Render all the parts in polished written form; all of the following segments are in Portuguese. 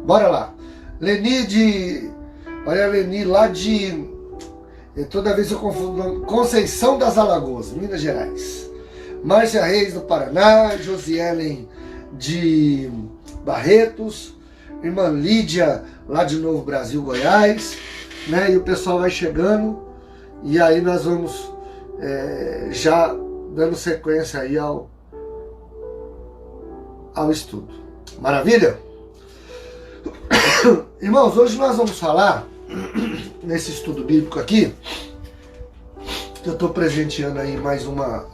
Bora lá. Leni de... Olha a Leni lá de... Toda vez eu confundo. Conceição das Alagoas, Minas Gerais. Márcia Reis do Paraná. Josielen de Barretos. Irmã Lídia lá de Novo Brasil, Goiás. Né? E o pessoal vai chegando. E aí nós vamos já dando sequência aí ao estudo. Maravilha? Irmãos, hoje nós vamos falar, nesse estudo bíblico aqui, que eu estou presenteando aí mais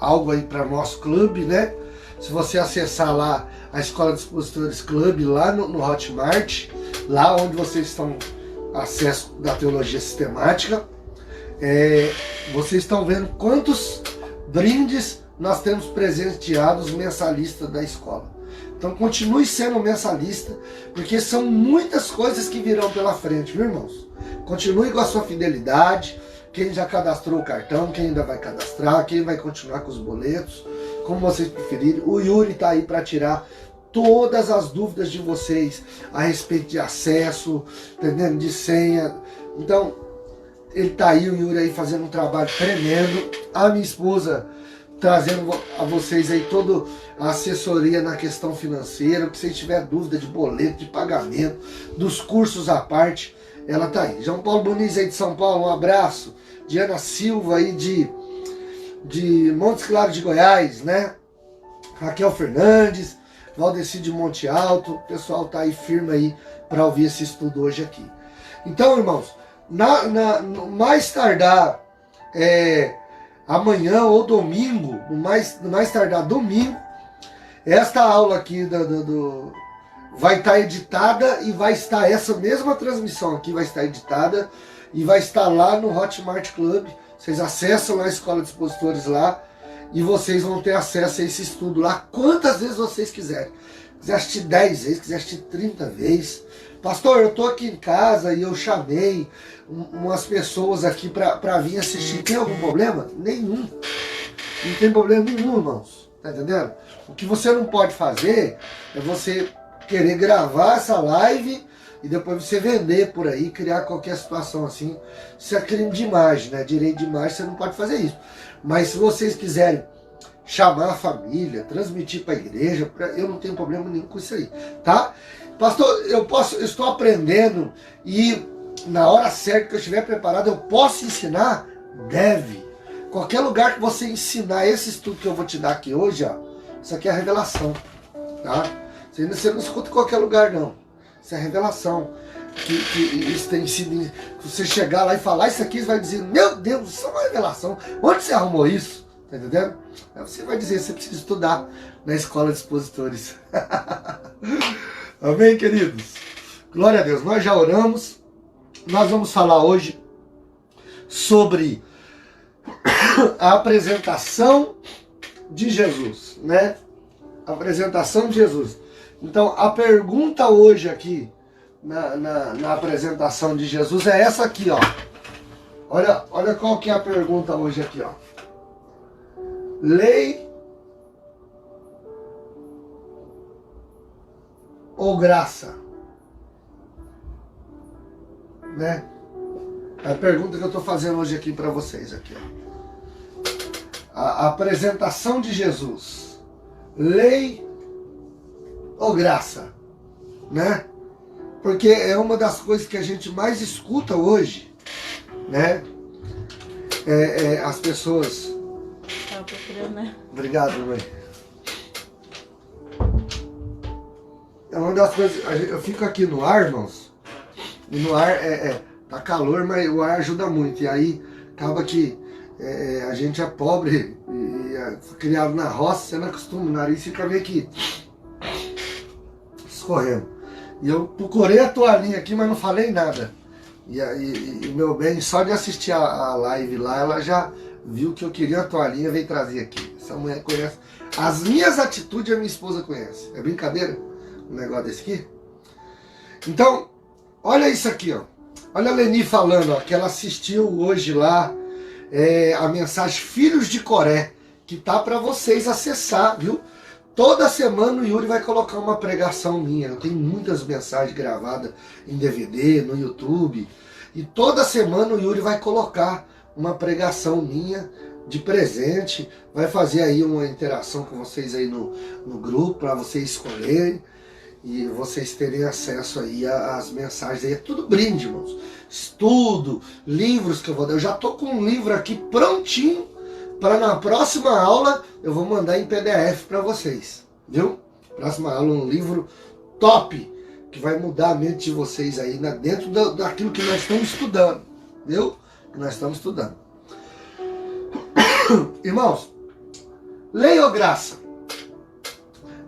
algo aí para nosso clube, né? Se você acessar lá a Escola de Expositores Clube, lá no Hotmart, lá onde vocês estão acesso da teologia sistemática, vocês estão vendo quantos brindes nós temos presenteados mensalistas da escola. Então continue sendo mensalista, porque são muitas coisas que virão pela frente, viu, irmãos? Continue com a sua fidelidade, quem já cadastrou o cartão, quem ainda vai cadastrar, quem vai continuar com os boletos, como vocês preferirem. O Yuri está aí para tirar todas as dúvidas de vocês a respeito de acesso, entendendo, de senha. Então, ele está aí, o Yuri aí fazendo um trabalho tremendo. A minha esposa trazendo a vocês aí toda a assessoria na questão financeira. Se vocês tiverem dúvida de boleto, de pagamento, dos cursos à parte, ela tá aí. João Paulo Muniz aí de São Paulo, um abraço. Diana Silva aí de Montes Claros de Goiás, né? Raquel Fernandes, Valdeci de Monte Alto. O pessoal tá aí firme aí para ouvir esse estudo hoje aqui. Então, irmãos, no mais tardar amanhã ou domingo, no mais tardar domingo, esta aula aqui vai estar editada e vai estar, essa mesma transmissão aqui vai estar editada e vai estar lá no Hotmart Club. Vocês acessam lá a Escola de Expositores lá e vocês vão ter acesso a esse estudo lá quantas vezes vocês quiserem. Quiser assistir 10 vezes, quiser assistir 30 vezes. Pastor, eu estou aqui em casa e eu chamei umas pessoas aqui para vir assistir. Tem algum problema? Nenhum. Não tem problema nenhum, irmãos. Tá entendendo? O que você não pode fazer é você querer gravar essa live e depois você vender por aí, criar qualquer situação assim. Isso é crime de imagem, né? Direito de imagem, você não pode fazer isso. Mas se vocês quiserem chamar a família, transmitir para a igreja, eu não tenho problema nenhum com isso aí, tá? Pastor, eu estou aprendendo e na hora certa que eu estiver preparado, eu posso ensinar? Deve. Qualquer lugar que você ensinar esse estudo que eu vou te dar aqui hoje, ó, isso aqui é a revelação, tá? Você não escuta em qualquer lugar, não. Isso é revelação. Que isso tem sido... Você chegar lá e falar isso aqui, você vai dizer, meu Deus, isso é uma revelação. Onde você arrumou isso? Tá entendendo? Aí você vai dizer, você precisa estudar na Escola de Expositores. Amém, queridos? Glória a Deus. Nós já oramos. Nós vamos falar hoje sobre a apresentação de Jesus, né? A apresentação de Jesus. Então, a pergunta hoje aqui, na apresentação de Jesus, é essa aqui, ó. Olha qual que é a pergunta hoje aqui, ó. Lei ou graça? Né? É a pergunta que eu estou fazendo hoje aqui para vocês aqui, ó. A apresentação de Jesus, lei ou graça, né? Porque é uma das coisas que a gente mais escuta hoje, né? As pessoas... Tava procurando, né? Obrigado, mãe. É uma das coisas... Eu fico aqui no ar, irmãos, e no ar tá calor, mas o ar ajuda muito. E aí acaba que a gente é pobre e criado na roça, você não acostuma, o nariz fica meio que escorrendo. E eu procurei a toalhinha aqui, mas não falei nada. E meu bem, só de assistir a live lá, ela já viu que eu queria a toalhinha e veio trazer aqui. Essa mulher conhece. As minhas atitudes a minha esposa conhece. É brincadeira um negócio desse aqui? Então, olha isso aqui, ó. Olha a Leni falando, ó, que ela assistiu hoje lá a mensagem Filhos de Coré, que tá para vocês acessar, viu? Toda semana o Yuri vai colocar uma pregação minha. Eu tenho muitas mensagens gravadas em DVD, no YouTube. E toda semana o Yuri vai colocar uma pregação minha de presente. Vai fazer aí uma interação com vocês aí no grupo, para vocês escolherem. E vocês terem acesso aí às mensagens aí. É tudo brinde, irmãos. Estudo, livros que eu vou dar. Eu já tô com um livro aqui prontinho para na próxima aula eu vou mandar em PDF para vocês, viu? Próxima aula um livro top que vai mudar a mente de vocês aí dentro daquilo que nós estamos estudando, viu? Que nós estamos estudando. Irmãos, lei ou graça?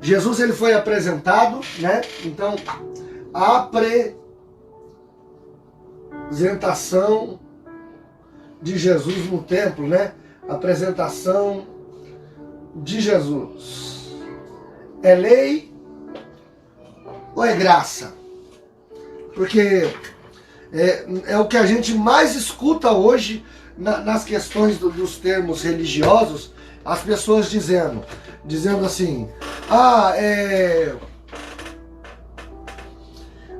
Jesus ele foi apresentado, né? Então a apresentação de Jesus no templo, né? Apresentação de Jesus. É lei ou é graça? Porque é o que a gente mais escuta hoje nas questões dos termos religiosos, as pessoas dizendo assim,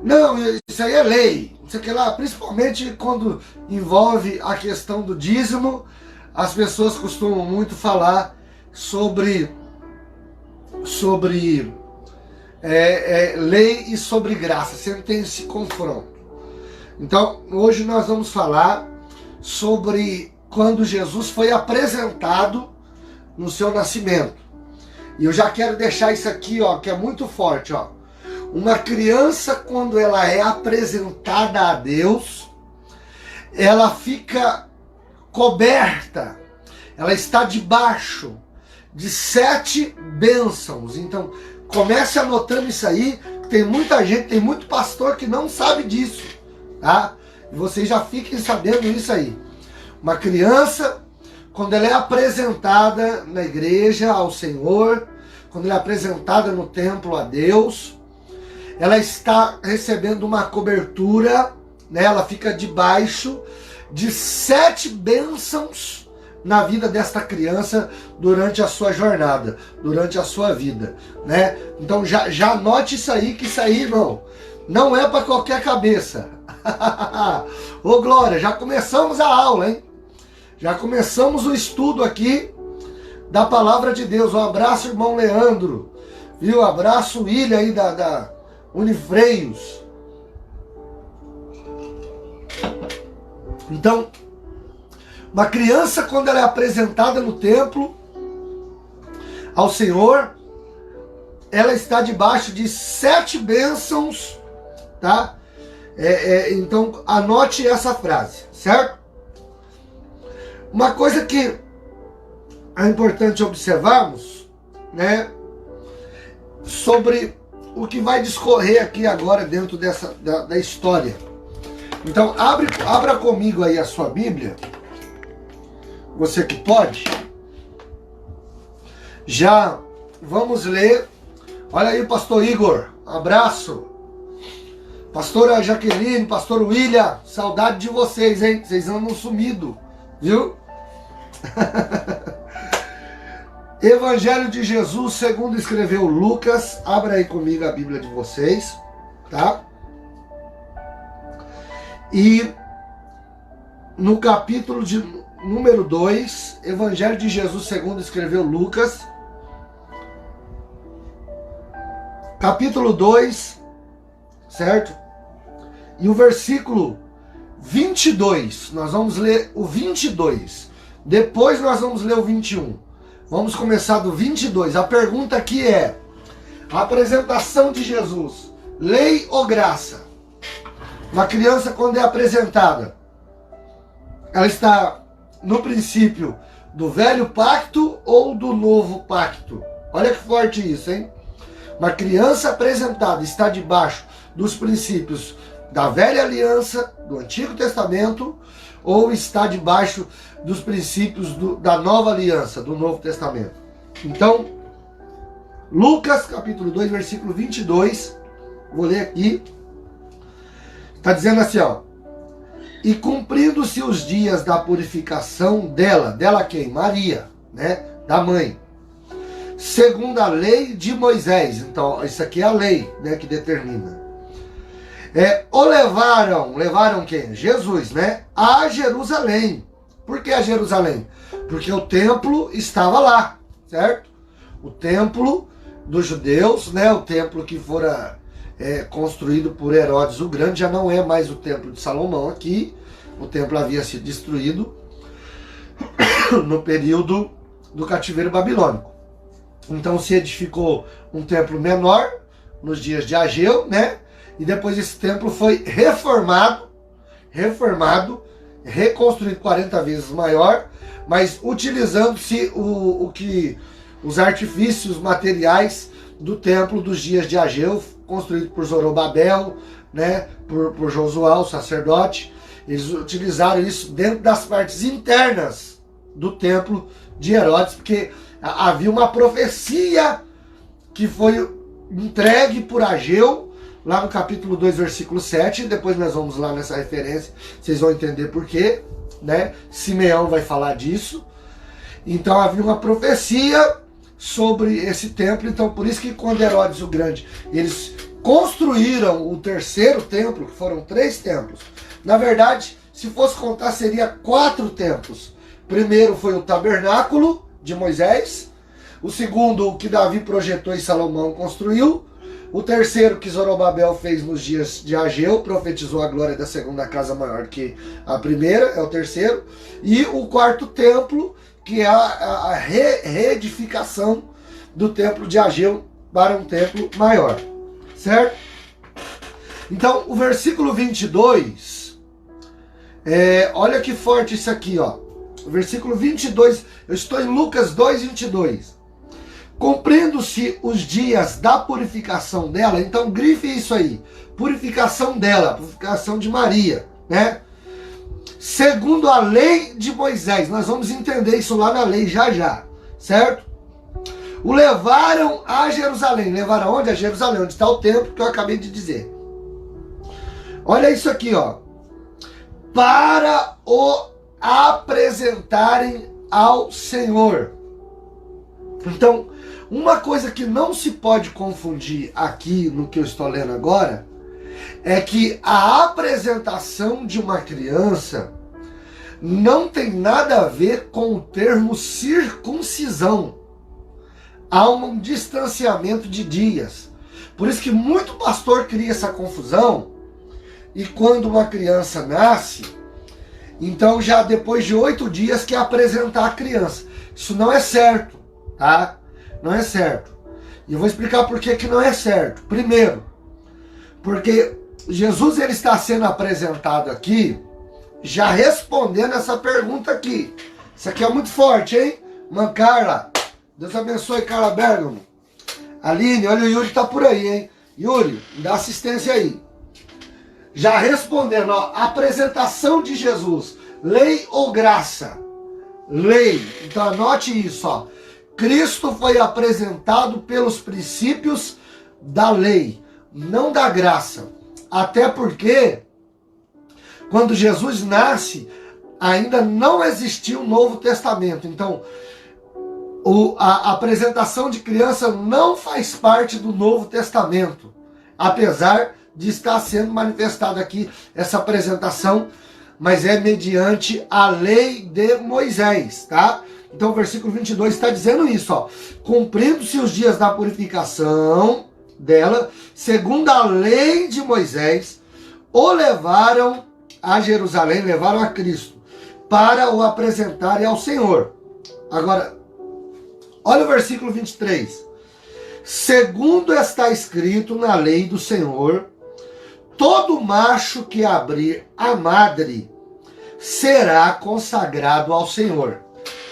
não, isso aí é lei, não sei o que lá, principalmente quando envolve a questão do dízimo. As pessoas costumam muito falar sobre lei e sobre graça, sempre tem esse confronto. Então, hoje nós vamos falar sobre quando Jesus foi apresentado no seu nascimento. E eu já quero deixar isso aqui, ó, que é muito forte, ó. Uma criança, quando ela é apresentada a Deus, ela fica coberta, ela está debaixo de 7 bênçãos. Então, comece anotando isso aí, tem muita gente, tem muito pastor que não sabe disso, tá? E vocês já fiquem sabendo isso aí. Uma criança, quando ela é apresentada na igreja ao Senhor, quando ela é apresentada no templo a Deus, ela está recebendo uma cobertura, né? Ela fica debaixo de 7 bênçãos na vida desta criança durante a sua jornada, durante a sua vida, né? Então já anote isso aí, que isso aí, irmão, não é para qualquer cabeça. Ô glória, já começamos a aula, hein? Já começamos o estudo aqui da palavra de Deus. Um abraço, irmão Leandro, viu? Abraço, William aí da Unifreios. Então, uma criança, quando ela é apresentada no templo ao Senhor, ela está debaixo de 7 bênçãos, tá? Então, anote essa frase, certo? Uma coisa que é importante observarmos, né, sobre o que vai discorrer aqui agora dentro da história. Então, abra comigo aí a sua Bíblia, você que pode. Já vamos ler. Olha aí o pastor Igor, abraço. Pastora Jaqueline, pastor William, saudade de vocês, hein? Vocês andam sumidos, viu? Evangelho de Jesus segundo escreveu Lucas. Abra aí comigo a Bíblia de vocês, tá? E no capítulo de número 2, Evangelho de Jesus segundo escreveu Lucas, capítulo 2, certo? E o versículo 22, nós vamos ler o 22, depois nós vamos ler o 21. Vamos começar do 22. A pergunta aqui é: a apresentação de Jesus, lei ou graça? Uma criança, quando é apresentada, ela está no princípio do velho pacto ou do novo pacto? Olha que forte isso, hein? Uma criança apresentada está debaixo dos princípios da velha aliança, do Antigo Testamento, ou está debaixo dos princípios da nova aliança, do Novo Testamento? Então, Lucas capítulo 2, versículo 22, vou ler aqui, está dizendo assim, ó: e cumprindo-se os dias da purificação dela quem? Maria, né? Da mãe. segundo a lei de Moisés. Então, isso aqui é a lei, né, que determina. Levaram quem? Jesus, né? A Jerusalém. Por que a Jerusalém? Porque o templo estava lá, certo? O templo dos judeus, né? O templo que fora construído por Herodes o Grande, já não é mais o templo de Salomão aqui. O templo havia sido destruído no período do cativeiro babilônico. Então se edificou um templo menor nos dias de Ageu, né? E depois esse templo foi reformado, reconstruído 40 vezes maior, mas utilizando-se os artifícios materiais do templo dos dias de Ageu, construído por Zorobabel, né? Por Josué, o sacerdote. Eles utilizaram isso dentro das partes internas do templo de Herodes, porque havia uma profecia que foi entregue por Ageu, lá no capítulo 2, versículo 7, depois nós vamos lá nessa referência, vocês vão entender por quê, né? Simeão vai falar disso. Então havia uma profecia sobre esse templo, então por isso que quando Herodes o Grande, eles construíram o terceiro templo, que foram 3 templos. Na verdade, se fosse contar, seria 4 templos. Primeiro foi o tabernáculo de Moisés, o segundo, o que Davi projetou e Salomão construiu, o terceiro que Zorobabel fez nos dias de Ageu, profetizou a glória da segunda casa maior que a primeira, é o terceiro, e o 4º templo, que é a reedificação do templo de Ageu para um templo maior, certo? Então, o versículo 22, olha que forte isso aqui, ó. O versículo 22, eu estou em Lucas 2, 22. Cumprindo-se os dias da purificação dela, então grife isso aí, purificação dela, purificação de Maria, né? Segundo a lei de Moisés, nós vamos entender isso lá na lei já, certo? O levaram a Jerusalém, levaram aonde? A Jerusalém, onde está o templo que eu acabei de dizer. Olha isso aqui, ó. Para o apresentarem ao Senhor. Então, uma coisa que não se pode confundir aqui no que eu estou lendo agora é que a apresentação de uma criança não tem nada a ver com o termo circuncisão. Há um distanciamento de dias. Por isso que muito pastor cria essa confusão, e quando uma criança nasce, então já depois de 8 dias quer apresentar a criança. Isso não é certo, tá? Não é certo. E eu vou explicar por que não é certo. Primeiro, porque Jesus ele está sendo apresentado aqui, já respondendo essa pergunta aqui. Isso aqui é muito forte, hein? Mãe Carla, Deus abençoe, Carla Bergamo. Aline, olha o Yuri tá por aí, hein? Yuri, dá assistência aí. Já respondendo, ó, apresentação de Jesus, lei ou graça? Lei. Então anote isso, ó. Cristo foi apresentado pelos princípios da lei, não da graça. Até porque, quando Jesus nasce, ainda não existia o Novo Testamento. Então, a apresentação de criança não faz parte do Novo Testamento, apesar de estar sendo manifestada aqui essa apresentação, mas é mediante a lei de Moisés, tá? Então o versículo 22 está dizendo isso, ó. Cumprindo-se os dias da purificação dela, segundo a lei de Moisés, o levaram a Jerusalém, levaram a Cristo, para o apresentarem ao Senhor. Agora, olha o versículo 23. Segundo está escrito na lei do Senhor, todo macho que abrir a madre será consagrado ao Senhor.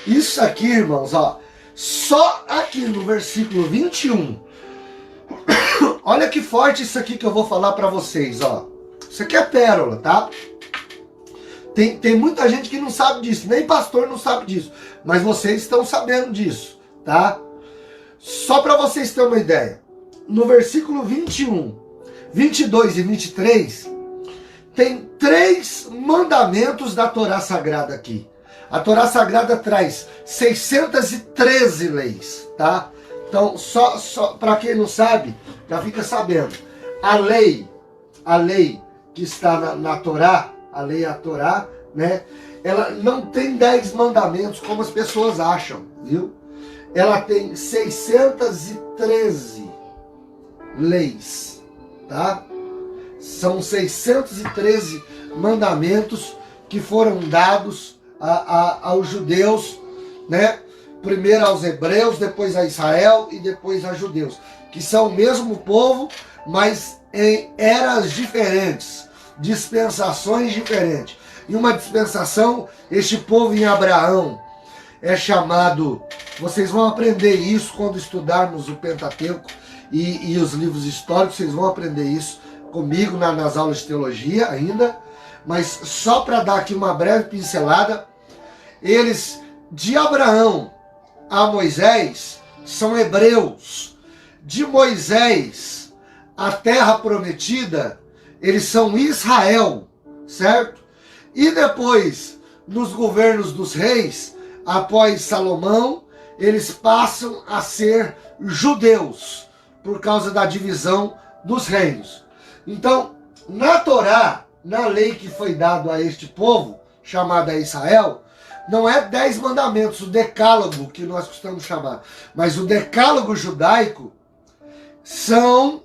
Isso aqui, irmãos, ó, só aqui no versículo 21. Olha que forte isso aqui que eu vou falar para vocês, ó. Isso aqui é pérola, tá? Tem muita gente que não sabe disso, nem pastor não sabe disso, mas vocês estão sabendo disso, tá? Só para vocês terem uma ideia, no versículo 21, 22 e 23, tem 3 mandamentos da Torá Sagrada aqui. A Torá Sagrada traz 613 leis, tá? Então, só para quem não sabe, já fica sabendo. A lei que está na Torá, a lei é a Torá, né? Ela não tem 10 mandamentos como as pessoas acham, viu? Ela tem 613 leis, tá? São 613 mandamentos que foram dados aos judeus, né? Primeiro aos hebreus, depois a Israel e depois a judeus, que são o mesmo povo, mas em eras diferentes, dispensações diferentes. Em uma dispensação, este povo em Abraão é chamado, vocês vão aprender isso quando estudarmos o Pentateuco e os livros históricos, vocês vão aprender isso comigo nas aulas de teologia ainda, mas só para dar aqui uma breve pincelada, eles de Abraão a Moisés são hebreus, de Moisés à terra prometida, eles são Israel, certo? E depois, nos governos dos reis, após Salomão, eles passam a ser judeus, por causa da divisão dos reinos. Então, na Torá, na lei que foi dada a este povo, chamada Israel, não é 10 mandamentos, o decálogo que nós costumamos chamar, mas o decálogo judaico são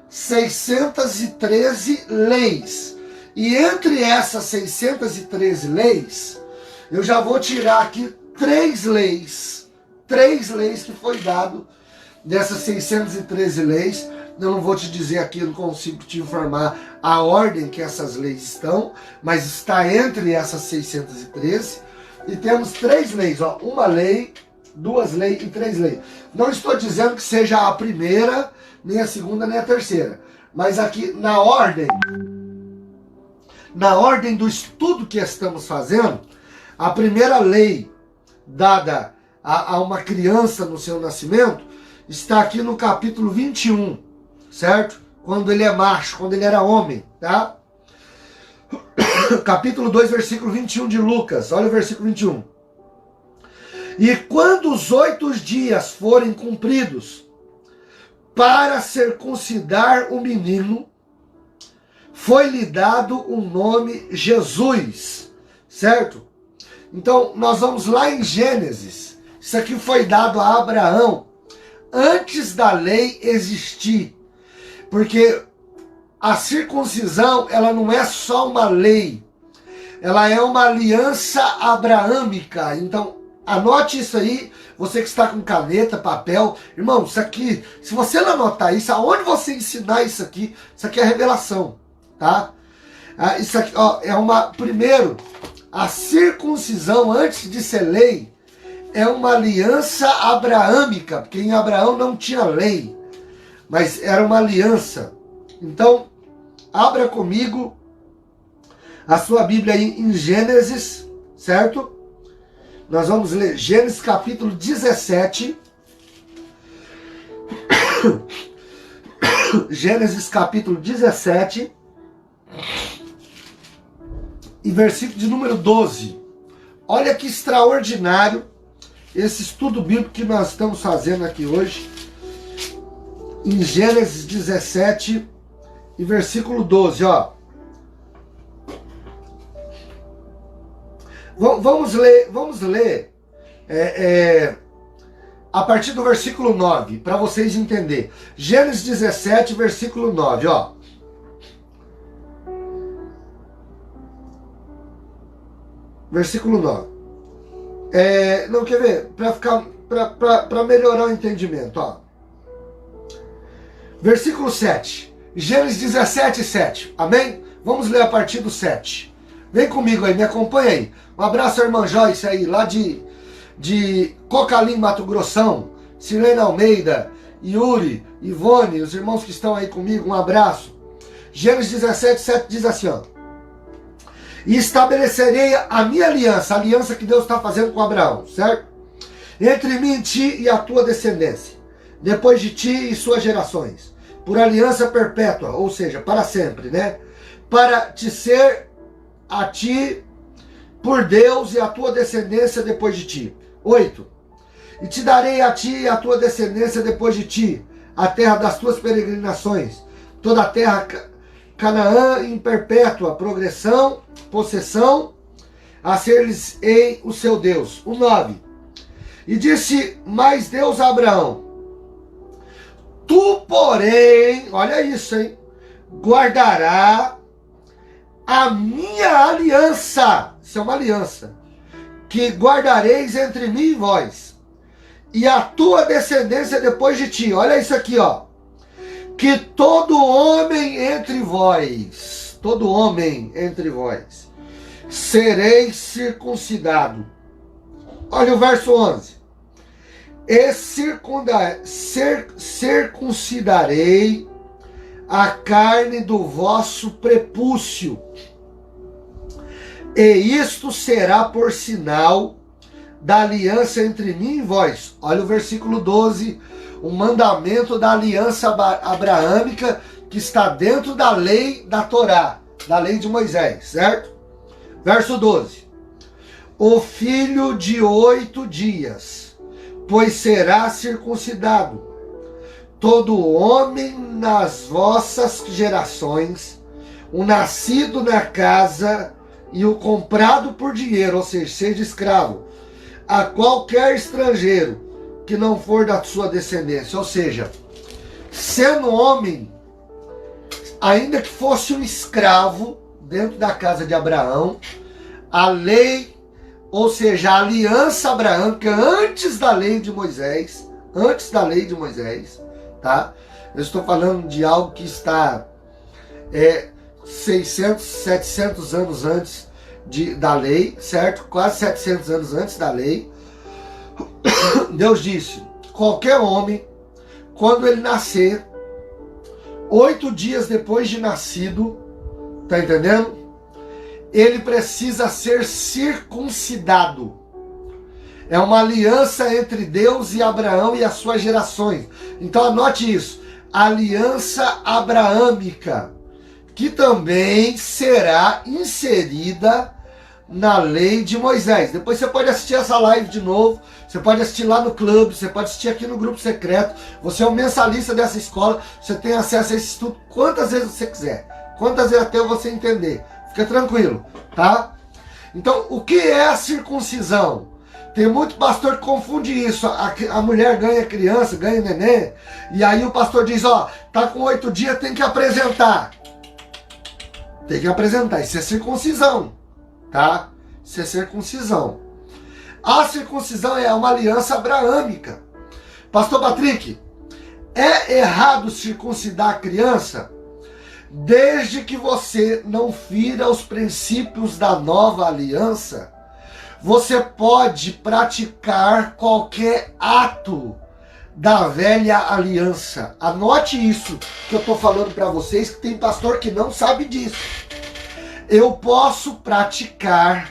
613 leis. E entre essas 613 leis, eu já vou tirar aqui 3 leis que foi dado dessas 613 leis. Eu não vou te dizer aqui, eu não consigo te informar a ordem que essas leis estão, mas está entre essas 613. E temos 3 leis, ó, uma lei, 2 leis e 3 leis. Não estou dizendo que seja a primeira, nem a segunda, nem a terceira. Mas aqui na ordem do estudo que estamos fazendo, a primeira lei dada a uma criança no seu nascimento está aqui no capítulo 21, certo? Quando ele é macho, quando ele era homem, tá? Capítulo 2, versículo 21 de Lucas, olha o versículo 21. E quando os 8 dias forem cumpridos para circuncidar o menino, foi-lhe dado o nome Jesus, certo? Então, nós vamos lá em Gênesis. Isso aqui foi dado a Abraão antes da lei existir. Porque a circuncisão, ela não é só uma lei. Ela é uma aliança abraâmica. Então, anote isso aí, você que está com caneta, papel. Irmão, isso aqui, se você não anotar isso, aonde você ensinar isso aqui é revelação, tá? Isso aqui, ó, primeiro, a circuncisão, antes de ser lei, é uma aliança abraâmica, porque em Abraão não tinha lei, mas era uma aliança. Então, abra comigo a sua Bíblia aí em Gênesis, certo? Nós vamos ler Gênesis capítulo 17. Gênesis capítulo 17 e versículo de número 12. Olha que extraordinário esse estudo bíblico que nós estamos fazendo aqui hoje. Em Gênesis 17 e versículo 12, ó. Vamos ler a partir do versículo 9, para vocês entenderem. Gênesis 17, versículo 9, ó. Versículo 9. Não, quer ver? Para melhorar o entendimento, ó. Versículo 7. Gênesis 17, 7. Amém? Vamos ler a partir do 7. Vem comigo aí, me acompanha aí. Um abraço à irmã Joyce aí, lá de Cocalim, Mato Grossão. Silene Almeida, Yuri, Ivone, os irmãos que estão aí comigo, um abraço. Gênesis 17, 7 diz assim, ó. E estabelecerei a minha aliança, a aliança que Deus está fazendo com Abraão, certo? Entre mim e ti e a tua descendência, depois de ti e suas gerações, por aliança perpétua, ou seja, para sempre, né? Para te ser a ti por Deus e a tua descendência depois de ti. 8. E te darei a ti e a tua descendência depois de ti, a terra das tuas peregrinações, toda a terra Canaã em perpétua progressão, possessão, a ser-lhes-ei o seu Deus. O 9. E disse mais Deus a Abraão: tu, porém, olha isso, hein? Guardará a minha aliança. Isso é uma aliança. Que guardareis entre mim e vós. E a tua descendência depois de ti. Olha isso aqui, ó. Que todo homem entre vós, sereis circuncidado. Olha o verso 11. E circuncidarei a carne do vosso prepúcio. E isto será por sinal da aliança entre mim e vós. Olha o versículo 12, o mandamento da aliança abraâmica que está dentro da lei da Torá, da lei de Moisés, certo? Verso 12. O filho de 8 dias, pois será circuncidado, todo homem nas vossas gerações, o nascido na casa e o comprado por dinheiro, ou seja, seja escravo, a qualquer estrangeiro que não for da sua descendência. Ou seja, sendo homem, ainda que fosse um escravo dentro da casa de Abraão, a lei, ou seja, a aliança abraâmica antes da lei de Moisés, tá? Eu estou falando de algo que está 600, 700 anos antes da lei, certo? Quase 700 anos antes da lei. Deus disse: qualquer homem, quando ele nascer, 8 dias depois de nascido, tá entendendo? Ele precisa ser circuncidado. É uma aliança entre Deus e Abraão e as suas gerações. Então anote isso. Aliança abraâmica, que também será inserida na lei de Moisés. Depois você pode assistir essa live de novo, você pode assistir lá no clube, você pode assistir aqui no grupo secreto. Você é um mensalista dessa escola, você tem acesso a esse estudo quantas vezes você quiser, quantas vezes até você entender. Fica tranquilo, tá? Então, o que é a circuncisão? Tem muito pastor que confunde isso. A mulher ganha criança, ganha neném, e aí o pastor diz: ó, tá com 8 dias, tem que apresentar. Tem que apresentar. Isso é circuncisão, tá? Isso é circuncisão. A circuncisão é uma aliança abraâmica. Pastor Patrick, é errado circuncidar a criança desde que você não fira os princípios da nova aliança? Você pode praticar qualquer ato da velha aliança. Anote isso que eu estou falando para vocês, que tem pastor que não sabe disso. Eu posso praticar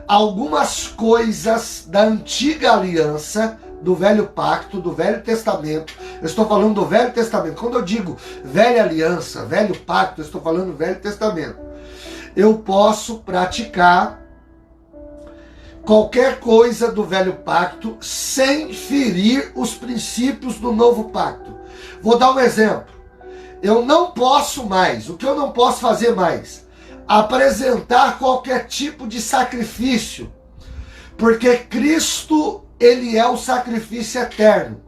algumas coisas da antiga aliança, do velho pacto, do velho testamento. Eu estou falando do velho testamento. Quando eu digo velha aliança, velho pacto, eu estou falando do velho testamento. Eu posso praticar qualquer coisa do velho pacto sem ferir os princípios do novo pacto. Vou dar um exemplo. Eu não posso mais, o que eu não posso fazer mais? Apresentar qualquer tipo de sacrifício, porque Cristo, ele é o sacrifício eterno.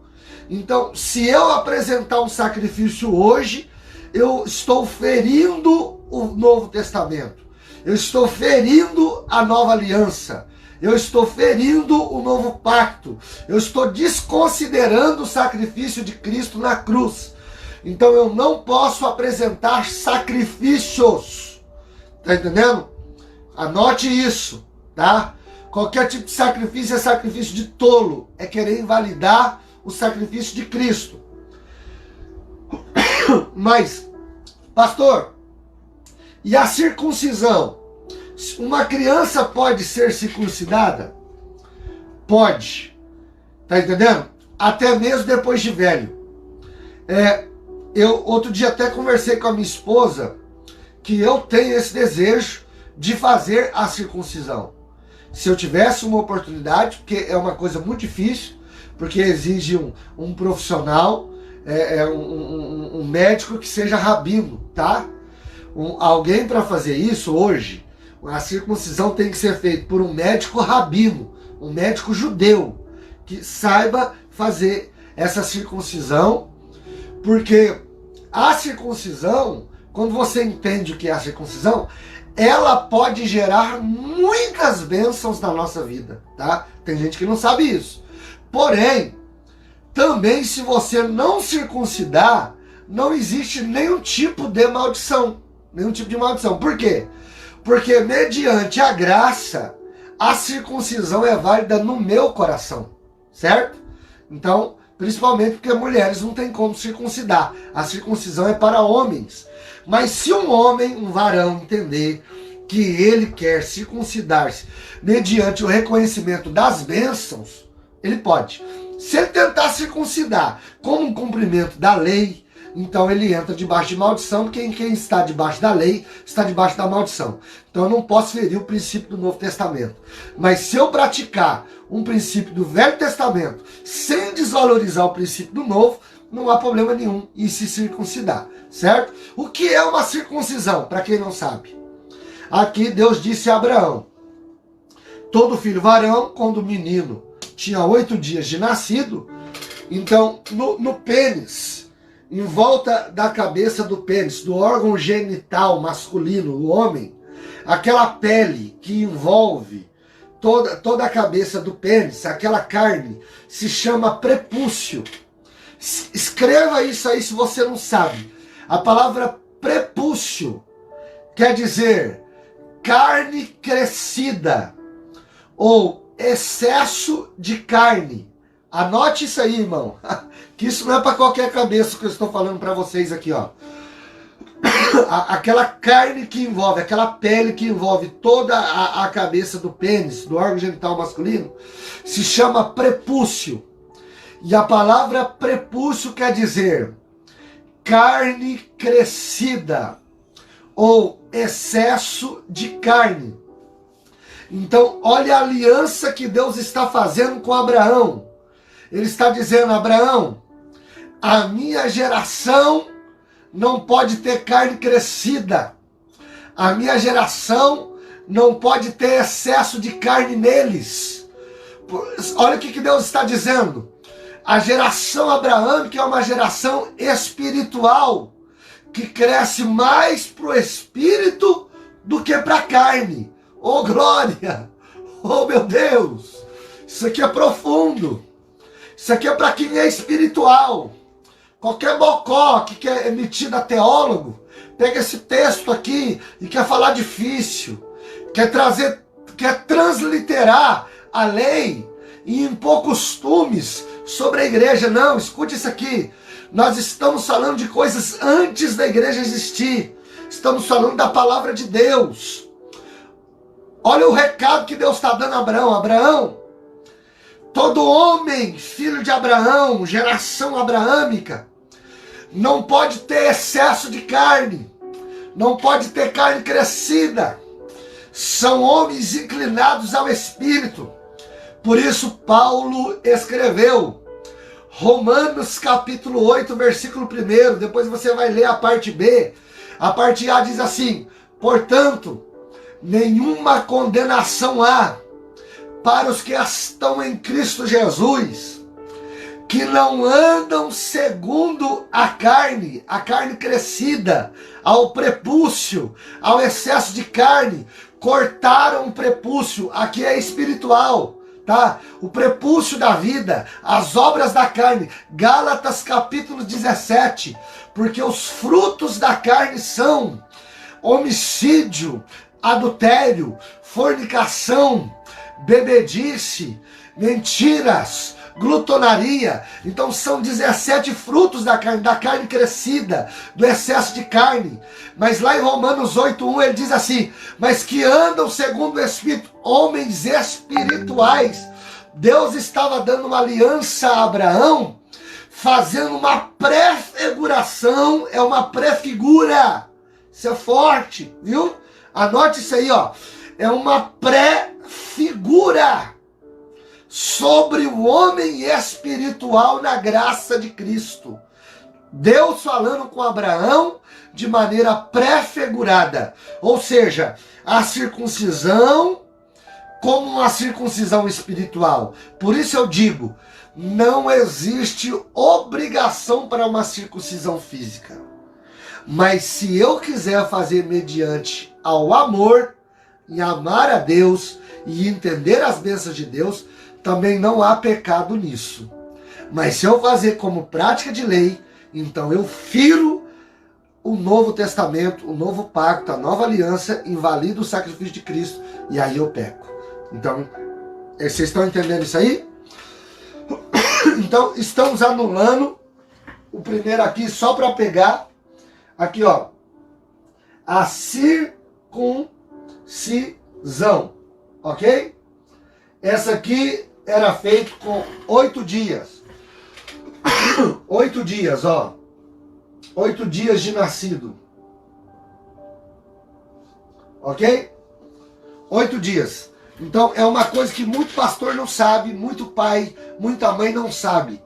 Então, se eu apresentar um sacrifício hoje, eu estou ferindo o Novo Testamento, eu estou ferindo a nova aliança, eu estou ferindo o novo pacto, eu estou desconsiderando o sacrifício de Cristo na cruz. Então eu não posso apresentar sacrifícios. Tá entendendo? Anote isso, tá? Qualquer tipo de sacrifício é sacrifício de tolo, é querer invalidar o sacrifício de Cristo. Mas, pastor, e a circuncisão? Uma criança pode ser circuncidada? Pode. Tá entendendo? Até mesmo depois de velho. Eu outro dia até conversei com a minha esposa que eu tenho esse desejo de fazer a circuncisão. Se eu tivesse uma oportunidade, porque é uma coisa muito difícil, porque exige um profissional, um médico que seja rabino, tá? Alguém para fazer isso hoje, a circuncisão tem que ser feita por um médico rabino, um médico judeu, que saiba fazer essa circuncisão, porque a circuncisão, quando você entende o que é a circuncisão, ela pode gerar muitas bênçãos na nossa vida, tá? Tem gente que não sabe isso. Porém, também se você não circuncidar, não existe nenhum tipo de maldição. Nenhum tipo de maldição. Por quê? Porque mediante a graça, a circuncisão é válida no meu coração. Certo? Então, principalmente porque mulheres não tem como circuncidar. A circuncisão é para homens. Mas se um homem, um varão, entender que ele quer circuncidar-se mediante o reconhecimento das bênçãos, ele pode. Se ele tentar circuncidar como um cumprimento da lei, então ele entra debaixo de maldição, porque quem está debaixo da lei está debaixo da maldição. Então eu não posso ferir o princípio do Novo Testamento. Mas se eu praticar um princípio do Velho Testamento sem desvalorizar o princípio do Novo, não há problema nenhum em se circuncidar, certo? O que é uma circuncisão, para quem não sabe? Aqui Deus disse a Abraão: todo filho varão, quando o menino tinha 8 dias de nascido, então no pênis, em volta da cabeça do pênis, do órgão genital masculino, o homem, aquela pele que envolve toda a cabeça do pênis, aquela carne, se chama prepúcio. Escreva isso aí se você não sabe. A palavra prepúcio quer dizer carne crescida ou excesso de carne. Anote isso aí, irmão, que isso não é para qualquer cabeça que eu estou falando para vocês aqui, ó. Aquela carne que envolve, aquela pele que envolve toda a cabeça do pênis, do órgão genital masculino, se chama prepúcio. E a palavra prepúcio quer dizer carne crescida ou excesso de carne. Então, olha a aliança que Deus está fazendo com Abraão. Ele está dizendo: Abraão, a minha geração não pode ter carne crescida. A minha geração não pode ter excesso de carne neles. Olha o que Deus está dizendo. A geração abraâmica é uma geração espiritual, que cresce mais para o espírito do que para a carne. Oh, glória! Oh, meu Deus! Isso aqui é profundo. Isso aqui é para quem é espiritual. Qualquer bocó que é metido a teólogo, pega esse texto aqui e quer falar difícil. Quer transliterar a lei e impor costumes sobre a igreja. Não, escute isso aqui. Nós estamos falando de coisas antes da igreja existir. Estamos falando da palavra de Deus. Olha o recado que Deus está dando a Abraão. Abraão, todo homem, filho de Abraão, geração abraâmica, não pode ter excesso de carne. Não pode ter carne crescida. São homens inclinados ao Espírito. Por isso Paulo escreveu Romanos capítulo 8, versículo 1. Depois você vai ler a parte B. A parte A diz assim: portanto, nenhuma condenação há para os que estão em Cristo Jesus, que não andam segundo a carne crescida, ao prepúcio, ao excesso de carne. Cortaram o prepúcio, aqui é espiritual, tá? O prepúcio da vida, as obras da carne. Gálatas capítulo 17, porque os frutos da carne são homicídio, adultério, fornicação, bebedice, mentiras, glutonaria. Então são 17 frutos da carne crescida, do excesso de carne. Mas lá em Romanos 8:1 ele diz assim: mas que andam segundo o Espírito, homens espirituais. Deus estava dando uma aliança a Abraão, fazendo uma prefiguração, é uma prefigura. Isso é forte, viu? Anote isso aí, ó. É uma prefigura sobre o homem espiritual na graça de Cristo. Deus falando com Abraão de maneira pré-figurada, ou seja, a circuncisão como uma circuncisão espiritual. Por isso eu digo, não existe obrigação para uma circuncisão física. Mas se eu quiser fazer mediante ao amor, e amar a Deus e entender as bênçãos de Deus, também não há pecado nisso. Mas se eu fazer como prática de lei, então eu firo o Novo Testamento, o Novo Pacto, a Nova Aliança, invalido o sacrifício de Cristo, e aí eu peco. Então, vocês estão entendendo isso aí? Então, estamos anulando o primeiro aqui, só para pegar, aqui ó, a circuncisão, ok? Essa aqui era feita com 8 dias. 8 dias, ó. 8 dias de nascido. Ok? 8 dias. Então é uma coisa que muito pastor não sabe, muito pai, muita mãe não sabe.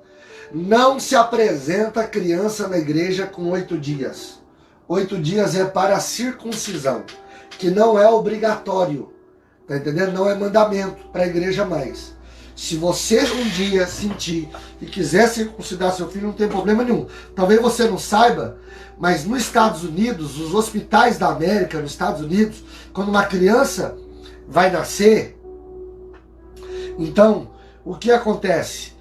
Não se apresenta criança na igreja com 8 dias. 8 dias é para a circuncisão, que não é obrigatório. Tá entendendo? Não é mandamento para a igreja mais. Se você um dia sentir e quiser circuncidar seu filho, não tem problema nenhum. Talvez você não saiba, mas nos Estados Unidos, os hospitais da América, nos Estados Unidos, quando uma criança vai nascer, então, o que acontece?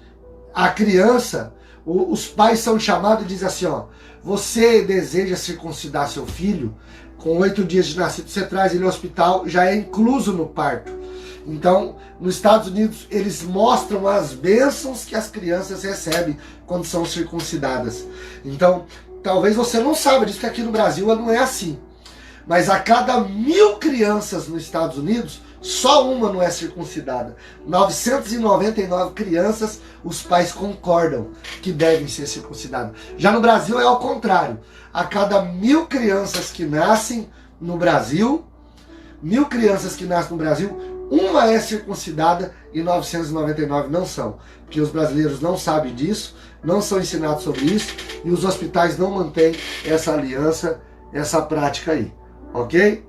A criança, os pais são chamados e dizem assim, ó, você deseja circuncidar seu filho? Com 8 dias de nascido, você traz ele ao hospital, já é incluso no parto. Então, nos Estados Unidos, eles mostram as bênçãos que as crianças recebem quando são circuncidadas. Então, talvez você não saiba disso, que aqui no Brasil não é assim. Mas a cada 1000 crianças nos Estados Unidos, só uma não é circuncidada. 999 crianças, os pais concordam que devem ser circuncidadas. Já no Brasil é ao contrário. A cada 1000 crianças que nascem no Brasil, 1000 crianças que nascem no Brasil, uma é circuncidada e 999 não são. Porque os brasileiros não sabem disso, não são ensinados sobre isso, e os hospitais não mantêm essa aliança, essa prática aí. Ok?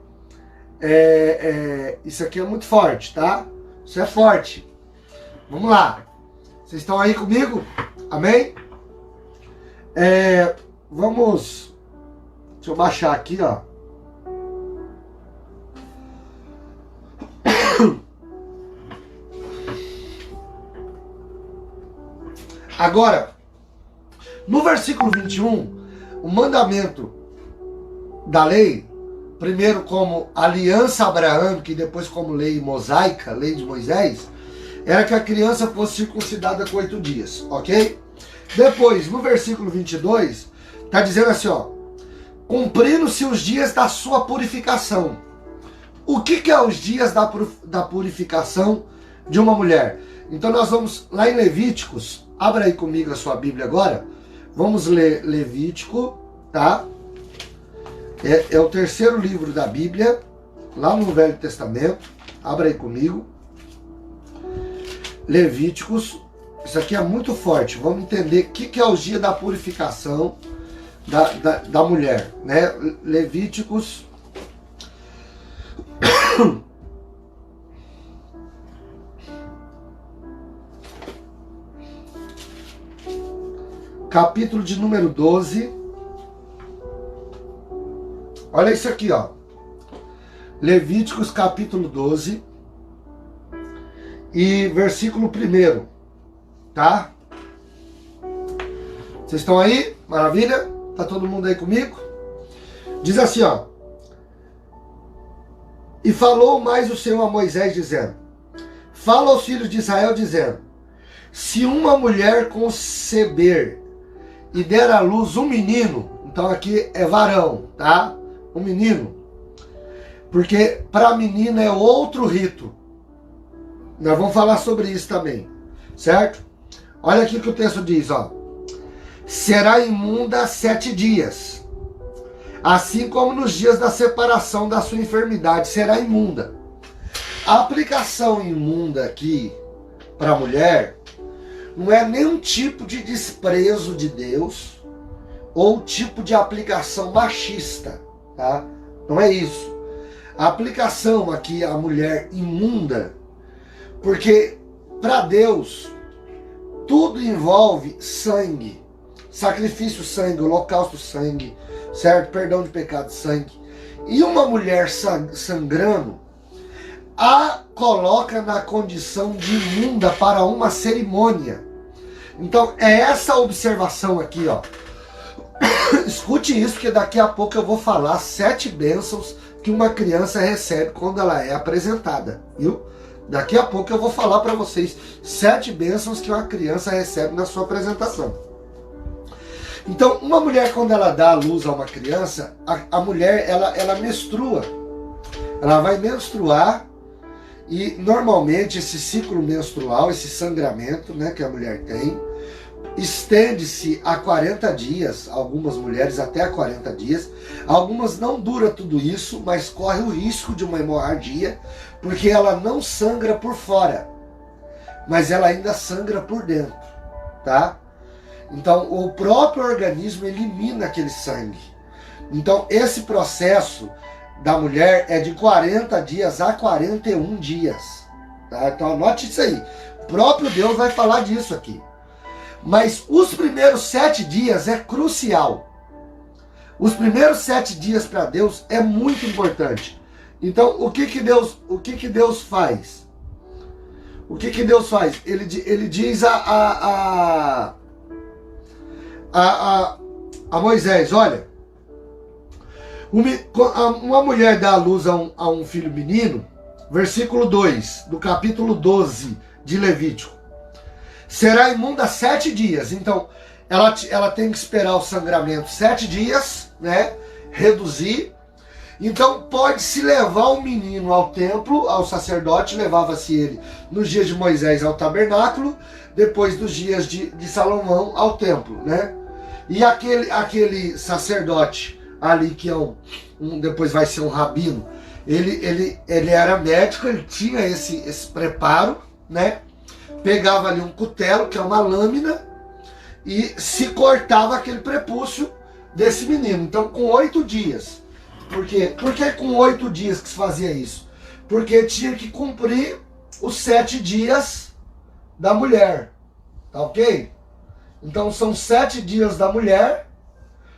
Isso aqui é muito forte, tá? Isso é forte. Vamos lá. Vocês estão aí comigo? Amém? Vamos... Deixa eu baixar aqui, ó. Agora, no versículo 21, o mandamento da lei, primeiro como aliança abraâmica e depois como lei mosaica, lei de Moisés, era que a criança fosse circuncidada com 8 dias, ok? Depois, no versículo 22, está dizendo assim, ó, cumprindo-se os dias da sua purificação. O que é os dias da purificação de uma mulher? Então nós vamos lá em Levíticos, abra aí comigo a sua Bíblia agora, vamos ler Levítico, tá? É o terceiro livro da Bíblia, lá no Velho Testamento, abra aí comigo, Levíticos, isso aqui é muito forte, vamos entender o que é os dias da purificação da mulher, né? Levíticos capítulo de número 12. Olha isso aqui, ó. Levíticos capítulo 12 e versículo 1, tá? Vocês estão aí? Maravilha? Tá todo mundo aí comigo? Diz assim, ó. E falou mais o Senhor a Moisés, dizendo, fala aos filhos de Israel, dizendo, se uma mulher conceber e der à luz um menino, então aqui é varão, tá? Um menino, porque para a menina é outro rito. Nós vamos falar sobre isso também, certo? Olha aqui o que o texto diz, ó. Será imunda 7 dias, assim como nos dias da separação da sua enfermidade, será imunda. A aplicação imunda aqui, para a mulher não é nenhum tipo de desprezo de Deus ou tipo de aplicação machista, tá? Não é isso. A aplicação aqui à mulher imunda, porque para Deus tudo envolve sangue, sacrifício sangue, holocausto sangue, certo? Perdão de pecado sangue. E uma mulher sangrando a coloca na condição de imunda para uma cerimônia. Então é essa observação aqui, ó. Escute isso, que daqui a pouco eu vou falar 7 bênçãos que uma criança recebe quando ela é apresentada, viu? Daqui a pouco eu vou falar para vocês 7 bênçãos que uma criança recebe na sua apresentação. Então, uma mulher, quando ela dá a luz a uma criança, a mulher, ela menstrua. Ela vai menstruar e, normalmente, esse ciclo menstrual, esse sangramento, né, que a mulher tem, estende-se a 40 dias, algumas mulheres até a 40 dias. Algumas não dura tudo isso, mas corre o risco de uma hemorragia, porque ela não sangra por fora, mas ela ainda sangra por dentro, tá? Então, o próprio organismo elimina aquele sangue. Então, esse processo da mulher é de 40 dias a 41 dias. Tá? Então, anote isso aí. O próprio Deus vai falar disso aqui. Mas os primeiros 7 dias é crucial. Os primeiros 7 dias para Deus é muito importante. Então, o que Deus faz? O que Deus faz? Ele diz a Moisés, olha, uma mulher dá à luz a um filho menino, versículo 2, do capítulo 12 de Levítico. Será imunda 7 dias. Então, ela tem que esperar o sangramento 7 dias, né? Reduzir. Então, pode-se levar o menino ao templo, ao sacerdote, levava-se ele nos dias de Moisés ao tabernáculo, depois dos dias de Salomão ao templo, né? E aquele sacerdote ali, que é depois vai ser um rabino, ele era médico, ele tinha esse preparo, né? Pegava ali um cutelo, que é uma lâmina, e se cortava aquele prepúcio desse menino. Então, com 8 dias. Por quê? Por que com 8 dias que se fazia isso? Porque tinha que cumprir os 7 dias da mulher. Tá ok? Então, são 7 dias da mulher,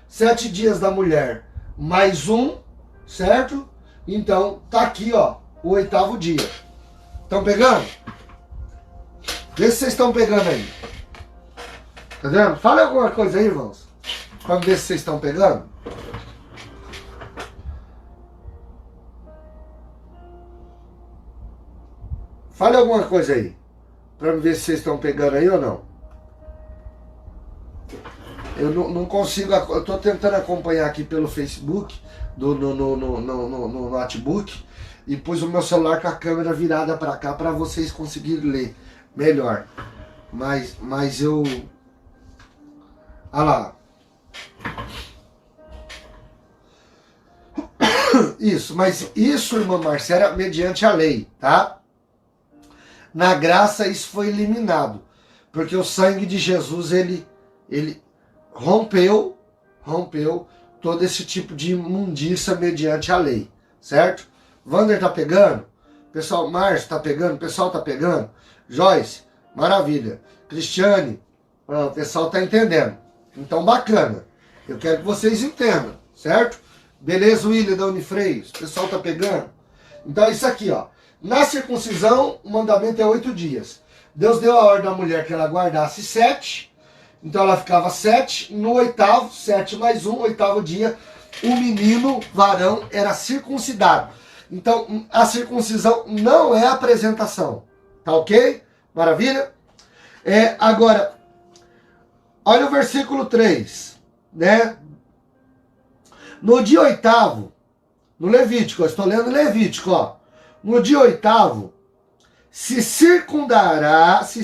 7 dias da mulher, mais um, certo? Então, tá aqui, ó, o 8º dia. Estão pegando? Vê se vocês estão pegando aí. Tá vendo? Fala alguma coisa aí, irmãos. Vamos ver se vocês estão pegando. Fale alguma coisa aí. Pra ver se vocês estão pegando aí ou não. Eu não consigo. Eu tô tentando acompanhar aqui pelo Facebook, no notebook. E pus o meu celular com a câmera virada para cá para vocês conseguirem ler melhor. Mas eu... Olha lá. Isso, mas isso, irmã Marcela, mediante a lei, tá? Na graça isso foi eliminado. Porque o sangue de Jesus, ele rompeu todo esse tipo de imundícia mediante a lei, certo? Wander tá pegando? Pessoal, Márcio tá pegando? Pessoal tá pegando? Joyce, maravilha. Cristiane, o pessoal tá entendendo. Então, bacana. Eu quero que vocês entendam, certo? Beleza, William da Unifreios? O pessoal tá pegando? Então, isso aqui, ó. Na circuncisão, o mandamento é 8 dias. Deus deu a ordem à mulher que ela guardasse 7. Então, ela ficava 7. No 8º, 7 mais 1, 8º dia, o menino varão era circuncidado. Então, a circuncisão não é apresentação. Tá ok? Maravilha? Agora, olha o versículo 3, né? No dia 8º, no Levítico, eu estou lendo Levítico, ó. No dia 8º, se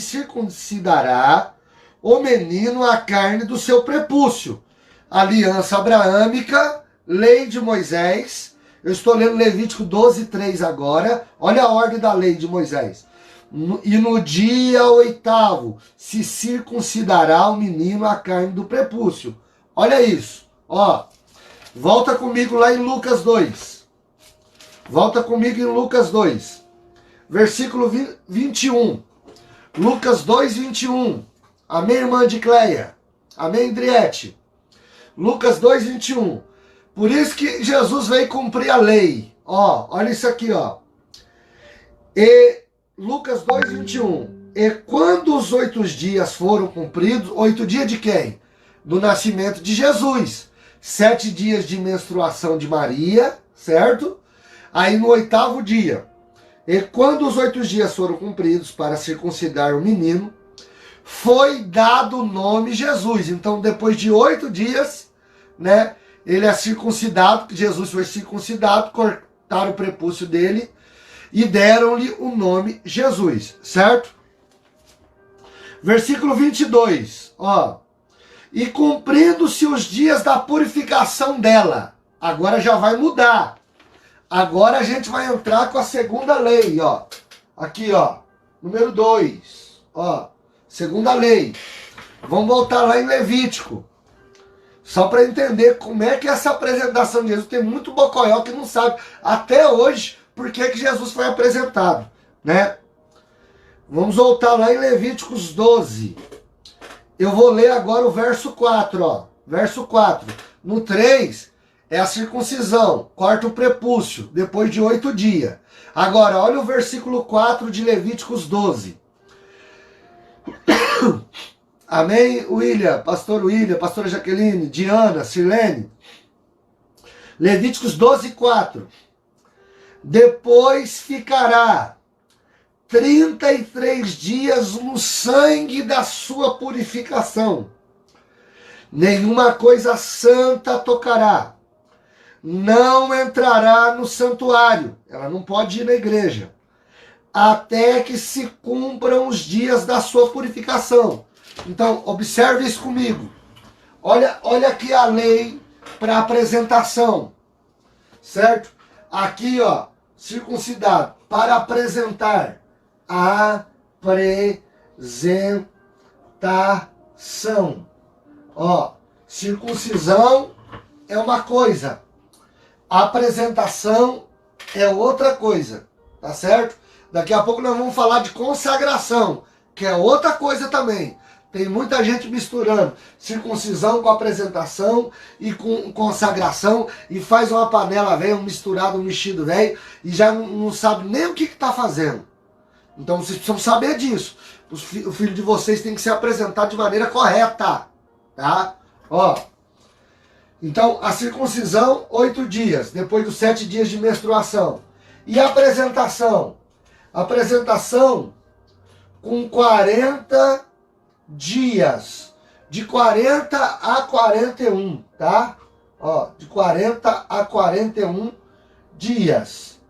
circuncidará o menino a carne do seu prepúcio. Aliança abraâmica, lei de Moisés. Eu estou lendo Levítico 12:3 agora. Olha a ordem da lei de Moisés. E no dia 8º se circuncidará o menino a carne do prepúcio. Olha isso. Ó, volta comigo lá em Lucas 2. Volta comigo em Lucas 2. Versículo 21. Lucas 2, 21. Amém, irmã de Cleia? Amém, Driete? Lucas 2, 21. Por isso que Jesus veio cumprir a lei. Ó, olha isso aqui, ó. E Lucas 2, 21. E quando os 8 dias foram cumpridos, 8 dias de quem? Do nascimento de Jesus. 7 dias de menstruação de Maria, certo? Aí no 8º dia. E quando os 8 dias foram cumpridos para circuncidar o menino, foi dado o nome Jesus. Então, depois de 8 dias, né, ele é circuncidado, Jesus foi circuncidado, cortaram o prepúcio dele e deram-lhe o nome Jesus, certo? Versículo 22, ó. E cumprindo-se os dias da purificação dela, agora já vai mudar. Agora a gente vai entrar com a segunda lei, ó. Aqui, ó. Número 2, ó. Segunda lei. Vamos voltar lá em Levítico. Só para entender como é que é essa apresentação de Jesus. Tem muito bocoió que não sabe até hoje por que Jesus foi apresentado, né? Vamos voltar lá em Levíticos 12. Eu vou ler agora o verso 4, ó. Verso 4. No 3 é a circuncisão, corta o prepúcio, depois de 8 dias. Agora, olha o versículo 4 de Levíticos 12. Amém, William, pastora Jaqueline, Diana, Sirlene. Levíticos 12, 4. Depois ficará 33 dias no sangue da sua purificação. Nenhuma coisa santa tocará. Não entrará no santuário. Ela não pode ir na igreja. Até que se cumpram os dias da sua purificação. Então, observe isso comigo. Olha aqui a lei para apresentação. Certo? Aqui, ó, circuncidado. Para apresentar. Apresentação. Ó, circuncisão é uma coisa. Apresentação é outra coisa. Tá certo? Daqui a pouco nós vamos falar de consagração, que é outra coisa também. Tem muita gente misturando circuncisão com apresentação e com consagração e faz uma panela velha, um misturado, um mexido velho e já não sabe nem o que está fazendo. Então vocês precisam saber disso. O filho de vocês tem que se apresentar de maneira correta. Tá? Ó. Então, a circuncisão, 8 dias, depois dos 7 dias de menstruação. E a apresentação? Apresentação com 40 dias. De 40 a 41, tá? Ó, de 40 a 41 dias.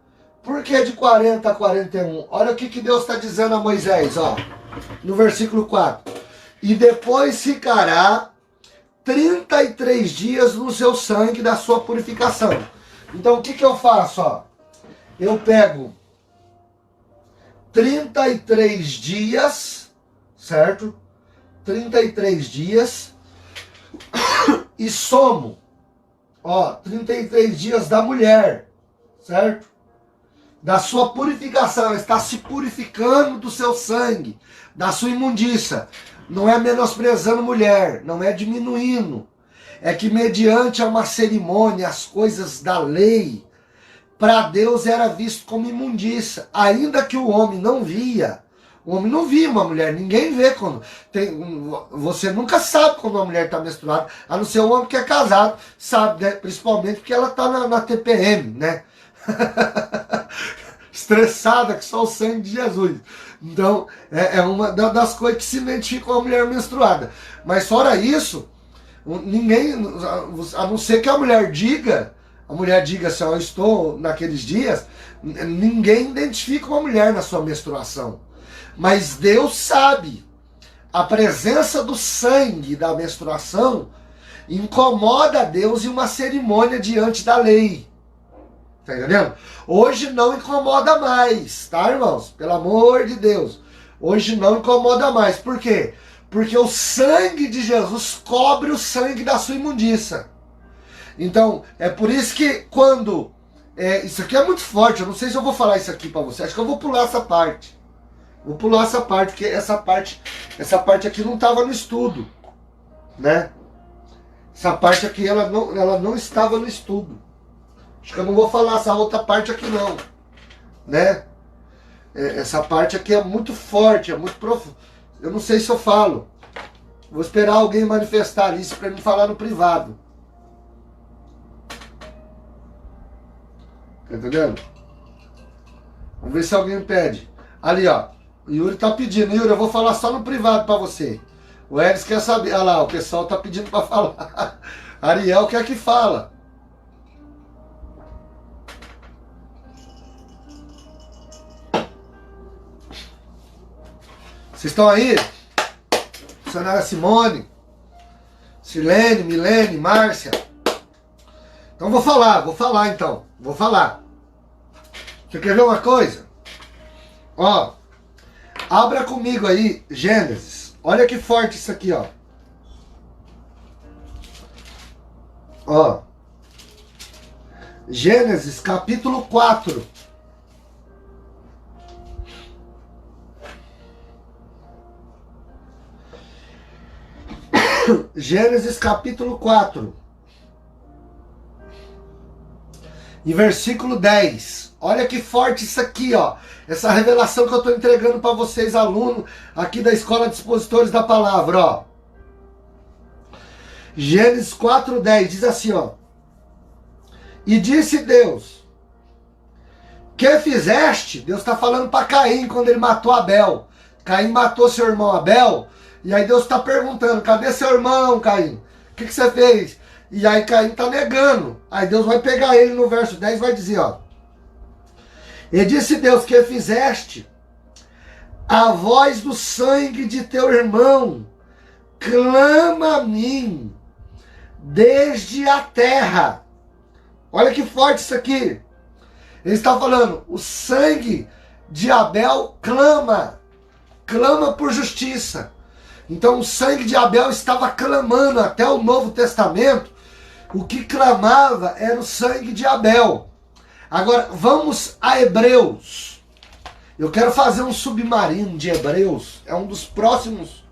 Por que de 40 a 41? Olha o que Deus está dizendo a Moisés, ó. No versículo 4. E depois ficará 33 dias no seu sangue da sua purificação. Então o que eu faço, ó? Eu pego 33 dias, certo? 33 dias e somo, ó, 33 dias da mulher, certo? Da sua purificação, ela está se purificando do seu sangue, da sua imundícia. Não é menosprezando mulher, não é diminuindo. É que mediante uma cerimônia, as coisas da lei, para Deus era visto como imundícia. Ainda que o homem não via. O homem não via uma mulher, ninguém vê quando. Você nunca sabe quando uma mulher está menstruada, a não ser o homem que é casado, sabe, né? Principalmente porque ela está na TPM, né? Estressada, que só o sangue de Jesus. Então, é uma das coisas que se identifica com a mulher menstruada. Mas fora isso, ninguém, a não ser que a mulher diga assim, ó, eu estou naqueles dias, ninguém identifica uma mulher na sua menstruação. Mas Deus sabe, a presença do sangue da menstruação incomoda a Deus em uma cerimônia diante da lei. Tá entendendo? Hoje não incomoda mais, tá, irmãos? Pelo amor de Deus. Hoje não incomoda mais. Por quê? Porque o sangue de Jesus cobre o sangue da sua imundícia. Então, é por isso que quando... isso aqui é muito forte, eu não sei se eu vou falar isso aqui pra você. Acho que eu vou pular essa parte. Vou pular essa parte, porque essa parte aqui não estava no estudo, né? Essa parte aqui, ela não estava no estudo. Acho que eu não vou falar essa outra parte aqui não, né? Essa parte aqui é muito forte, é muito profundo. Eu não sei se eu falo. Vou esperar alguém manifestar isso para me falar no privado. Tá entendendo? Vamos ver se alguém pede. Ali, ó. O Yuri tá pedindo. Yuri, eu vou falar só no privado para você. O Eris quer saber. Olha lá, o pessoal tá pedindo para falar. Ariel quer que fala. Vocês estão aí? Funcionária Simone, Silene, Milene, Márcia. Então vou falar então. Vou falar. Você quer ver uma coisa? Ó, abra comigo aí, Gênesis. Olha que forte isso aqui, ó. Ó. Gênesis capítulo 4. Gênesis capítulo 4. E versículo 10. Olha que forte isso aqui, ó. Essa revelação que eu estou entregando para vocês, alunos aqui da Escola de Expositores da Palavra, ó. Gênesis 4:10 diz assim, ó. E disse Deus: que fizeste? Deus está falando para Caim quando ele matou Abel. Caim matou seu irmão Abel. E aí Deus está perguntando: cadê seu irmão, Caim? O que você fez? E aí Caim está negando. Aí Deus vai pegar ele no verso 10 e vai dizer, ó. E disse Deus: que fizeste? A voz do sangue de teu irmão clama a mim desde a terra. Olha que forte isso aqui. Ele está falando, o sangue de Abel clama por justiça. Então o sangue de Abel estava clamando até o Novo Testamento. O que clamava era o sangue de Abel. Agora vamos a Hebreus. Eu quero fazer um submarino de Hebreus. É um dos próximos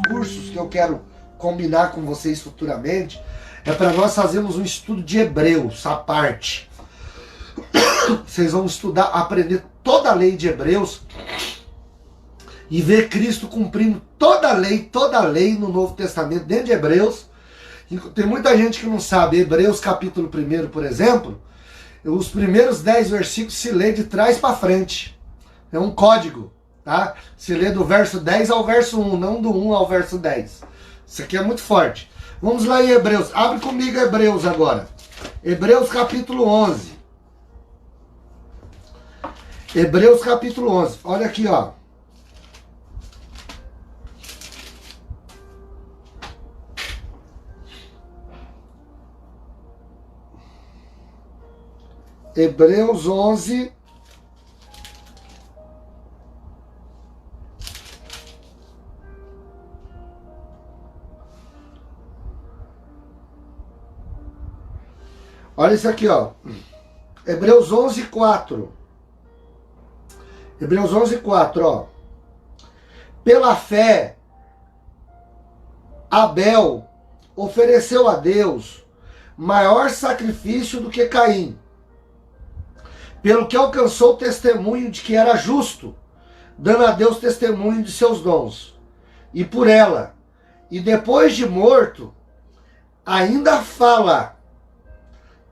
cursos que eu quero combinar com vocês futuramente. É para nós fazermos um estudo de Hebreus, a parte. Vocês vão estudar, aprender toda a lei de Hebreus e ver Cristo cumprindo toda a lei no Novo Testamento, dentro de Hebreus. Tem muita gente que não sabe. Hebreus capítulo 1, por exemplo, os primeiros 10 versículos se lê de trás para frente. É um código, tá? Se lê do verso 10 ao verso 1, não do 1 ao verso 10. Isso aqui é muito forte. Vamos lá em Hebreus. Abre comigo Hebreus agora. Hebreus capítulo 11. Hebreus capítulo 11. Olha aqui, ó. Hebreus 11. Olha isso aqui, ó. Hebreus 11, 4. Hebreus 11, 4, ó. Pela fé, Abel ofereceu a Deus maior sacrifício do que Caim, pelo que alcançou o testemunho de que era justo, dando a Deus testemunho de seus dons. E por ela, e depois de morto, ainda fala.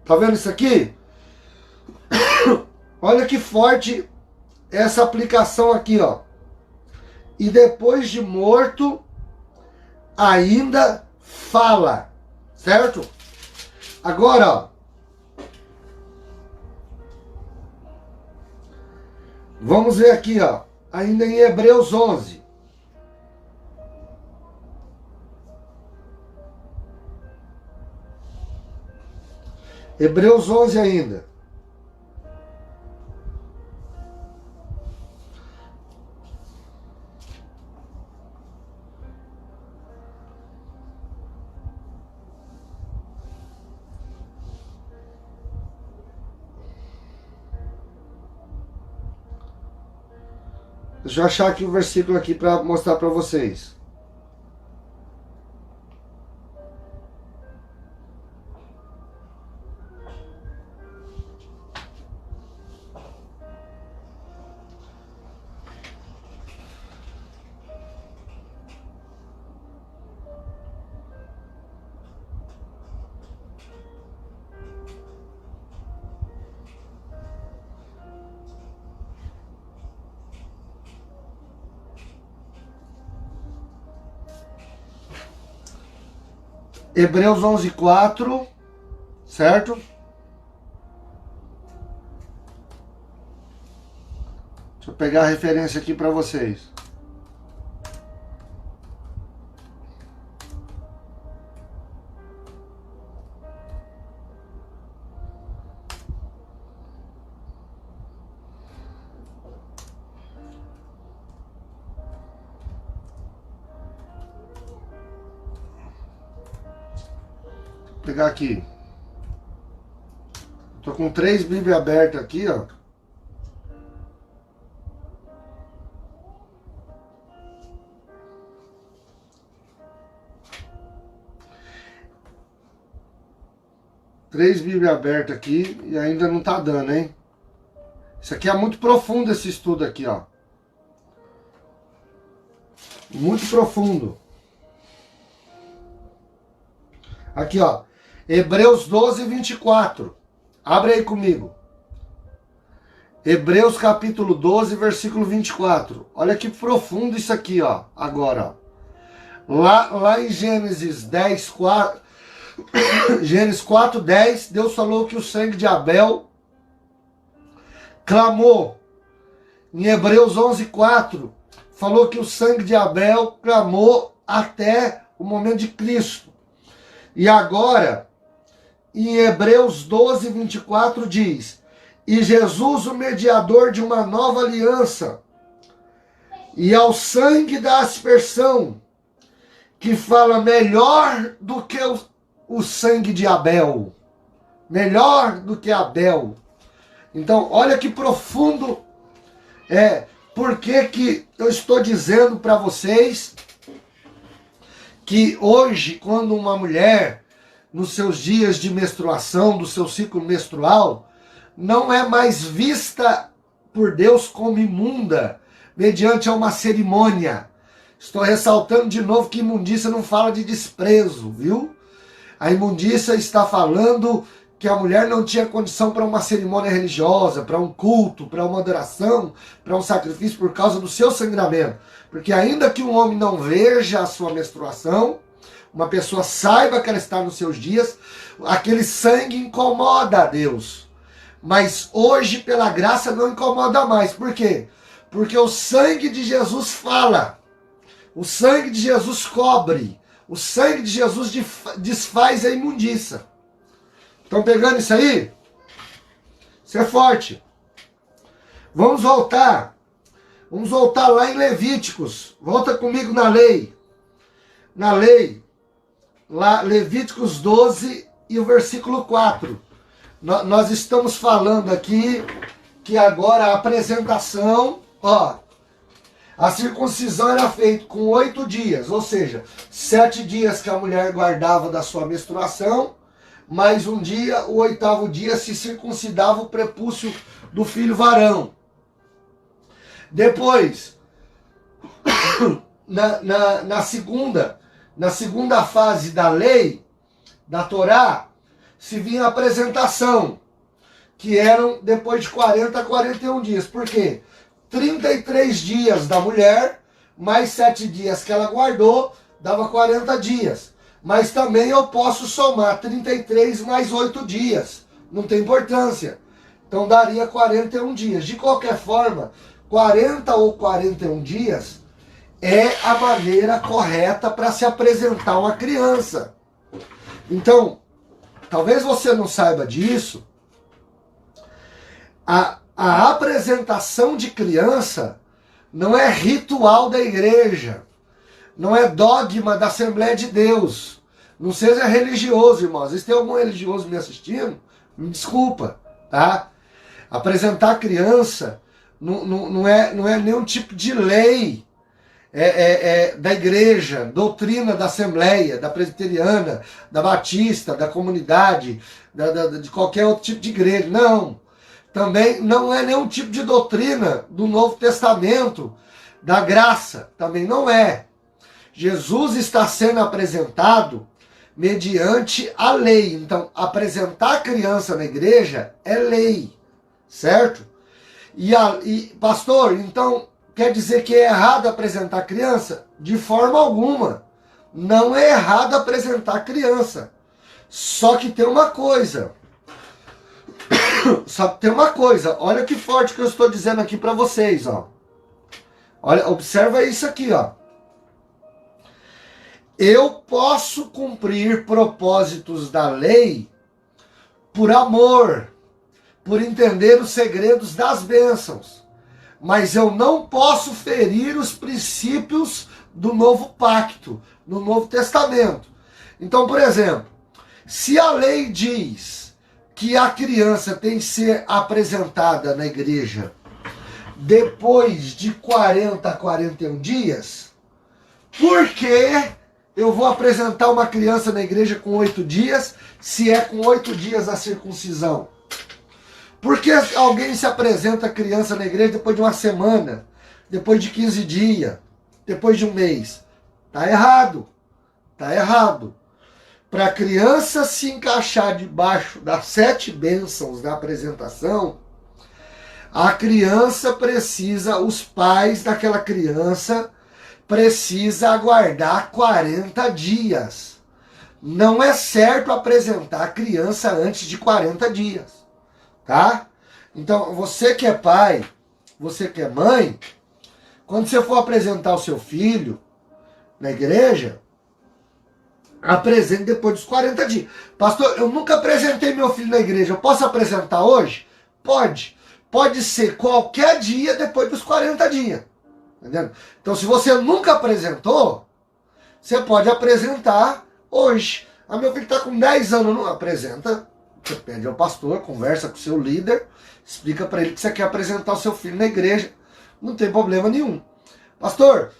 Tá vendo isso aqui? Olha que forte essa aplicação aqui, ó. E depois de morto, ainda fala. Certo? Agora, ó. Vamos ver aqui, ó. Ainda em Hebreus 11. Hebreus 11 ainda. Deixa eu achar aqui o versículo aqui para mostrar para vocês. Hebreus 11:4, certo? Deixa eu pegar a referência aqui para vocês. Vou pegar aqui. Tô com 3 Bíblias abertas aqui, ó. Três Bíblias abertas aqui e ainda não tá dando, hein? Isso aqui é muito profundo, esse estudo aqui, ó. Muito profundo. Aqui, ó. Hebreus 12:24. Abre aí comigo. Hebreus capítulo 12, versículo 24. Olha que profundo isso aqui, ó. Agora, ó. Lá em Gênesis 10:4. Gênesis 4:10, Deus falou que o sangue de Abel clamou. Em Hebreus 11:4, falou que o sangue de Abel clamou até o momento de Cristo. E agora, em Hebreus 12:24 diz: e Jesus, o mediador de uma nova aliança, e ao sangue da aspersão, que fala melhor do que o sangue de Abel. Melhor do que Abel. Então, olha que profundo é. Por que eu estou dizendo para vocês que hoje, quando uma mulher, nos seus dias de menstruação, do seu ciclo menstrual, não é mais vista por Deus como imunda, mediante a uma cerimônia. Estou ressaltando de novo que imundícia não fala de desprezo, viu? A imundícia está falando que a mulher não tinha condição para uma cerimônia religiosa, para um culto, para uma adoração, para um sacrifício por causa do seu sangramento. Porque ainda que um homem não veja a sua menstruação, uma pessoa saiba que ela está nos seus dias, aquele sangue incomoda a Deus. Mas hoje, pela graça, não incomoda mais. Por quê? Porque o sangue de Jesus fala. O sangue de Jesus cobre. O sangue de Jesus desfaz a imundícia. Estão pegando isso aí? Isso é forte. Vamos voltar. Vamos voltar lá em Levíticos. Volta comigo na lei. Na lei. Lá, Levíticos 12 e o versículo 4. Nós estamos falando aqui que agora a apresentação, ó, a circuncisão era feita com 8 dias, ou seja, 7 dias que a mulher guardava da sua menstruação, mais um dia, o 8º dia, se circuncidava o prepúcio do filho varão. Depois, na segunda fase da lei, da Torá, se vinha a apresentação, que eram depois de 40 a 41 dias. Por quê? 33 dias da mulher, mais 7 dias que ela guardou, dava 40 dias. Mas também eu posso somar 33 mais 8 dias. Não tem importância. Então daria 41 dias. De qualquer forma, 40 ou 41 dias é a maneira correta para se apresentar uma criança. Então, talvez você não saiba disso, a apresentação de criança não é ritual da igreja, não é dogma da Assembleia de Deus. Não seja religioso, irmãos. Se tem algum religioso me assistindo, me desculpa, tá? Apresentar criança não é nenhum tipo de lei da igreja, doutrina da Assembleia, da Presbiteriana, da Batista, da comunidade, de qualquer outro tipo de igreja. Não. Também não é nenhum tipo de doutrina do Novo Testamento, da graça. Também não é. Jesus está sendo apresentado mediante a lei. Então, apresentar a criança na igreja é lei, certo? E pastor, então quer dizer que é errado apresentar criança? De forma alguma. Não é errado apresentar criança. Só que tem uma coisa. Olha que forte que eu estou dizendo aqui para vocês, ó. Olha, observa isso aqui, ó. Eu posso cumprir propósitos da lei por amor, por entender os segredos das bênçãos, mas eu não posso ferir os princípios do novo pacto, do Novo Testamento. Então, por exemplo, se a lei diz que a criança tem que ser apresentada na igreja depois de 40 a 41 dias, por que eu vou apresentar uma criança na igreja com 8 dias, se é com 8 dias a circuncisão? Por que alguém se apresenta criança na igreja depois de uma semana, depois de 15 dias, depois de um mês? Tá errado. Tá errado. Para a criança se encaixar debaixo das 7 bênçãos da apresentação, a criança precisa, os pais daquela criança precisa aguardar 40 dias. Não é certo apresentar a criança antes de 40 dias. Tá? Então, você que é pai, você que é mãe, quando você for apresentar o seu filho na igreja, apresente depois dos 40 dias. Pastor, eu nunca apresentei meu filho na igreja, eu posso apresentar hoje? Pode. Pode ser qualquer dia depois dos 40 dias. Entendeu? Então, se você nunca apresentou, você pode apresentar hoje. Ah, meu filho está com 10 anos, não apresenta. Você pede ao pastor, conversa com o seu líder, explica para ele que você quer apresentar o seu filho na igreja. Não tem problema nenhum. Pastor,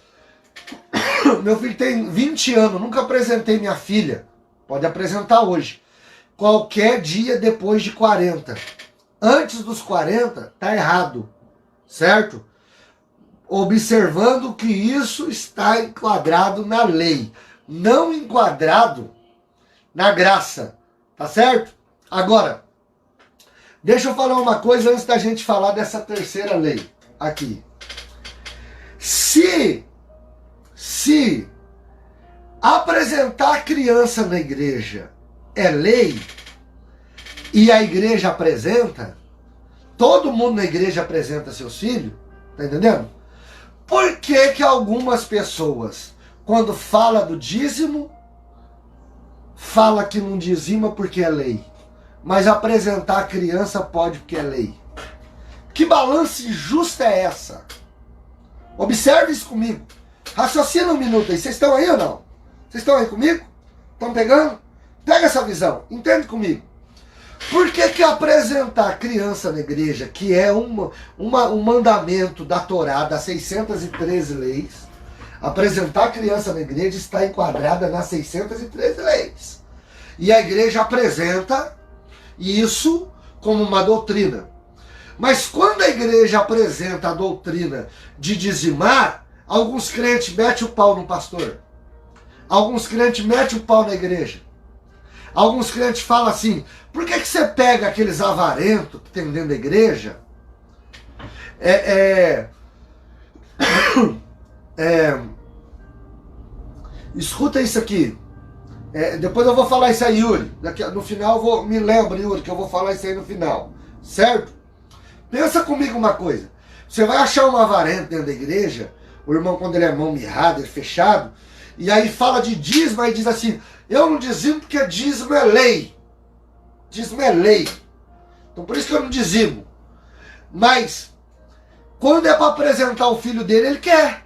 meu filho tem 20 anos, nunca apresentei minha filha. Pode apresentar hoje. Qualquer dia depois de 40. Antes dos 40, tá errado. Certo? Observando que isso está enquadrado na lei, não enquadrado na graça. Tá certo? Agora, deixa eu falar uma coisa antes da gente falar dessa terceira lei aqui. Se apresentar criança na igreja é lei, e a igreja apresenta, todo mundo na igreja apresenta seus filhos, tá entendendo? Por que que algumas pessoas, quando fala do dízimo, fala que não dizima porque é lei, mas apresentar a criança pode porque é lei? Que balança injusta é essa? Observe isso comigo. Raciocina um minuto aí. Vocês estão aí ou não? Vocês estão aí comigo? Estão pegando? Pega essa visão. Entende comigo. Por que que apresentar a criança na igreja, que é um mandamento da Torá, das 613 leis, apresentar a criança na igreja está enquadrada nas 613 leis. E a igreja apresenta isso como uma doutrina. Mas quando a igreja apresenta a doutrina de dizimar, alguns crentes metem o pau no pastor. Alguns crentes metem o pau na igreja. Alguns crentes falam assim, por que que você pega aqueles avarentos que tem dentro da igreja? Escuta isso aqui. Depois eu vou falar isso aí, Yuri. No final me lembra, Yuri, que eu vou falar isso aí no final. Certo? Pensa comigo uma coisa. Você vai achar um avarento dentro da igreja, o irmão quando ele é mão mirrada, ele é fechado, e aí fala de dízimo e diz assim, eu não dizimo porque dízimo é lei. Dízimo é lei. Então por isso que eu não dizimo. Mas, quando é para apresentar o filho dele, ele quer.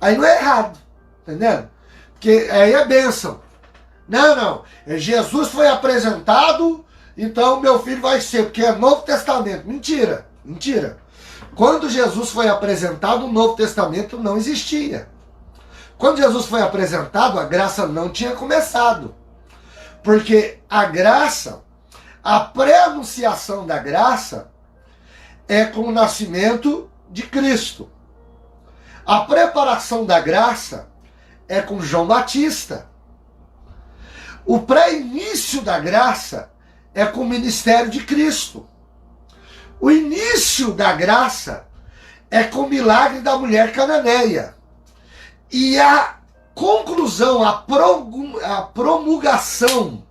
Aí não é errado. Entendendo? Porque aí é bênção. Não. Jesus foi apresentado, então meu filho vai ser, porque é Novo Testamento. Mentira. Quando Jesus foi apresentado, o Novo Testamento não existia. Quando Jesus foi apresentado, a graça não tinha começado. Porque a graça, a pré-anunciação da graça, é com o nascimento de Cristo. A preparação da graça é com João Batista. O pré-início da graça é com o ministério de Cristo. O início da graça é com o milagre da mulher cananeia. E a conclusão, a promulgação,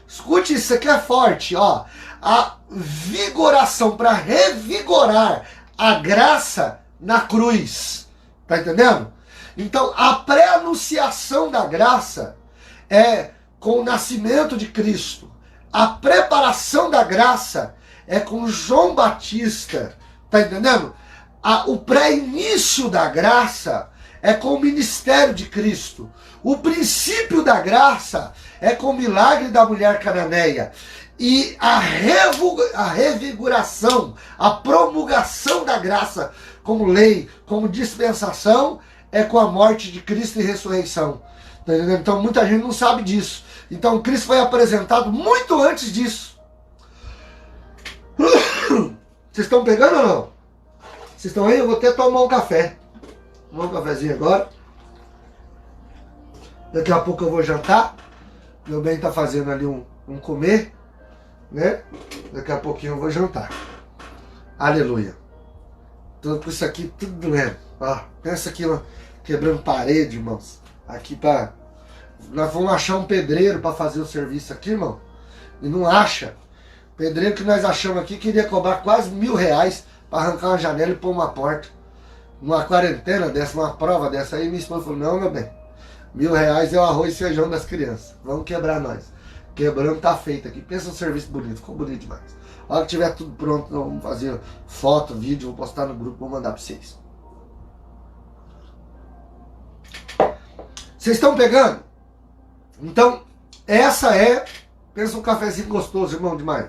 escute isso aqui é forte, ó, a vigoração, para revigorar a graça na cruz. Tá entendendo? Então, a pré-anunciação da graça é com o nascimento de Cristo. A preparação da graça é com João Batista. Tá entendendo? O pré-início da graça é com o ministério de Cristo. O princípio da graça é com o milagre da mulher cananeia. E a revigoração, a promulgação da graça como lei, como dispensação, é com a morte de Cristo e ressurreição. Tá entendendo? Então muita gente não sabe disso. Então Cristo foi apresentado muito antes disso. Vocês estão pegando ou não? Vocês estão aí? Eu vou até tomar um café. Tomar um cafezinho agora. Daqui a pouco eu vou jantar. Meu bem está fazendo ali um comer, né? Daqui a pouquinho eu vou jantar. Aleluia. Tô com isso aqui tudo doendo. Ó, pensa aqui, ó, quebrando parede, irmãos. Aqui para nós vamos achar um pedreiro para fazer o serviço aqui, irmão. E não acha. O pedreiro que nós achamos aqui queria cobrar quase R$1.000 para arrancar uma janela e pôr uma porta. Numa quarentena dessa, numa prova dessa aí, minha esposa falou: não, meu bem, R$1.000 é o arroz e feijão das crianças. Vamos quebrar nós. Quebrando tá feito aqui. Pensa um serviço bonito, ficou bonito demais. A hora que tiver tudo pronto, nós vamos fazer foto, vídeo, vou postar no grupo, vou mandar para vocês. Vocês estão pegando? Então, essa é... Pensa um cafezinho gostoso, irmão, demais.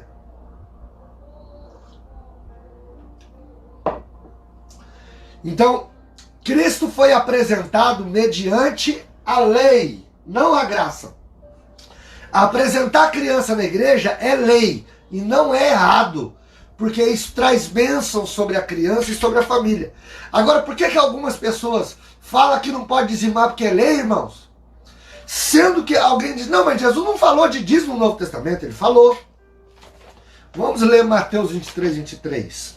Então, Cristo foi apresentado mediante a lei, não a graça. Apresentar a criança na igreja é lei, e não é errado, porque isso traz bênçãos sobre a criança e sobre a família. Agora, por que algumas pessoas falam que não pode dizimar porque é lei, irmãos? Sendo que alguém diz: não, mas Jesus não falou de dízimo no Novo Testamento. Ele falou. Vamos ler Mateus 23, 23.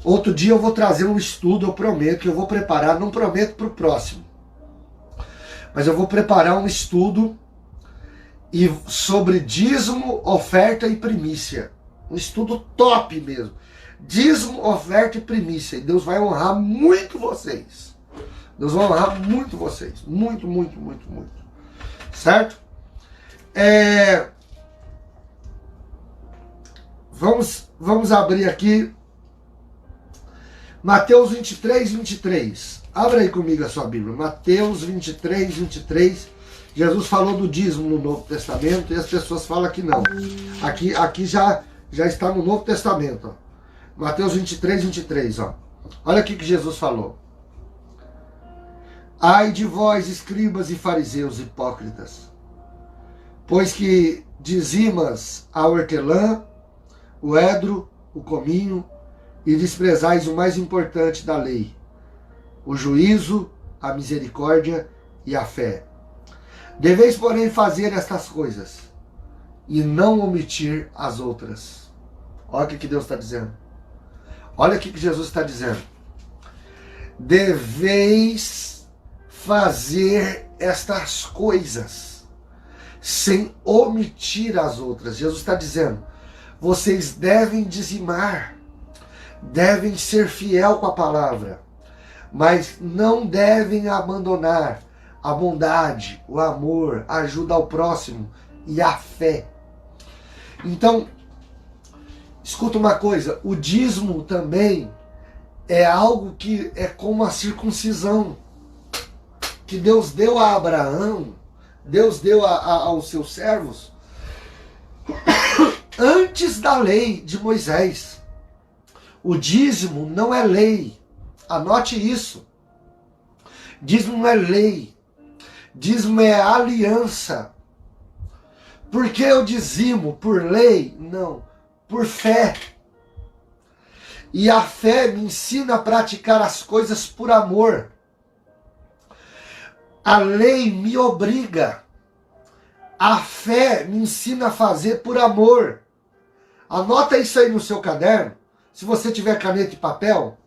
Outro dia eu vou trazer um estudo, eu prometo que eu vou preparar, não prometo para o próximo, mas eu vou preparar um estudo sobre dízimo, oferta e primícia. Um estudo top mesmo. Dízimo, oferta e primícia. E Deus vai honrar muito vocês. Deus vai honrar muito vocês. Muito, muito, muito, muito. Certo? Vamos abrir aqui Mateus 23, 23. Abra aí comigo a sua Bíblia. Mateus 23, 23. Jesus falou do dízimo no Novo Testamento e as pessoas falam que não. Aqui já está no Novo Testamento. Ó. Mateus 23, 23. Ó. Olha aqui que Jesus falou. Ai de vós, escribas e fariseus hipócritas, pois que dizimas a hortelã, o edro, o cominho, e desprezais o mais importante da lei, o juízo, a misericórdia e a fé. Deveis, porém, fazer estas coisas, e não omitir as outras. Olha o que Deus está dizendo. Olha o que Jesus está dizendo. Deveis fazer estas coisas, sem omitir as outras. Jesus está dizendo, vocês devem dizimar, devem ser fiel com a palavra, mas não devem abandonar a bondade, o amor, a ajuda ao próximo e a fé. Então, escuta uma coisa, o dízimo também é algo que é como a circuncisão que Deus deu a Abraão, Deus deu aos seus servos antes da lei de Moisés. O dízimo não é lei. Anote isso. Dízimo não é lei. Dízimo é aliança. Por que eu dizimo? Por lei? Não. Por fé. E a fé me ensina a praticar as coisas por amor. A lei me obriga. A fé me ensina a fazer por amor. Anota isso aí no seu caderno. Se você tiver caneta e papel.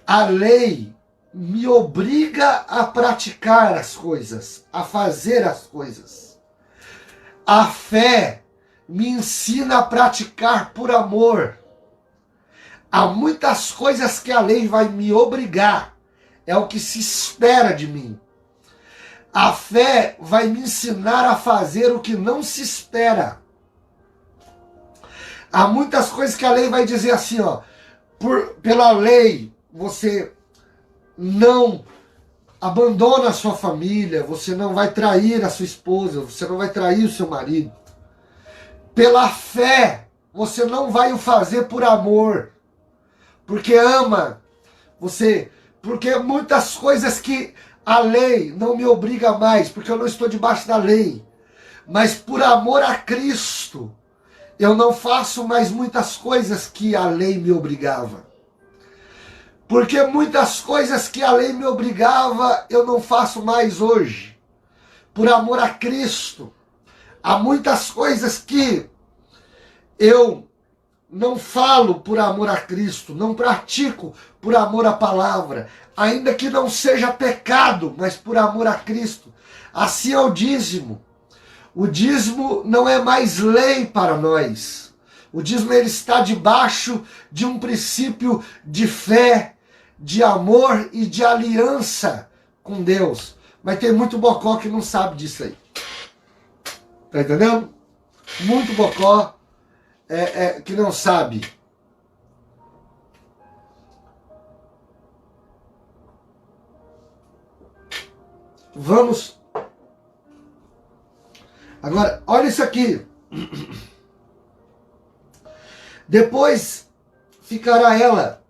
A lei me obriga a praticar as coisas, a fazer as coisas. A fé me ensina a praticar por amor. Há muitas coisas que a lei vai me obrigar. É o que se espera de mim. A fé vai me ensinar a fazer o que não se espera. Há muitas coisas que a lei vai dizer assim, ó, pela lei você não abandona a sua família, você não vai trair a sua esposa, você não vai trair o seu marido. Pela fé, você não vai o fazer por amor, porque ama, porque muitas coisas que a lei não me obriga mais, porque eu não estou debaixo da lei, mas por amor a Cristo, eu não faço mais muitas coisas que a lei me obrigava. Porque muitas coisas que a lei me obrigava, eu não faço mais hoje. Por amor a Cristo. Há muitas coisas que eu não falo por amor a Cristo, não pratico por amor à palavra, ainda que não seja pecado, mas por amor a Cristo. Assim é o dízimo. O dízimo não é mais lei para nós. O dízimo ele está debaixo de um princípio de fé, de amor e de aliança com Deus. Mas tem muito bocó que não sabe disso aí. Tá entendendo? Muito bocó que não sabe. Vamos. Agora, olha isso aqui. Depois ficará ela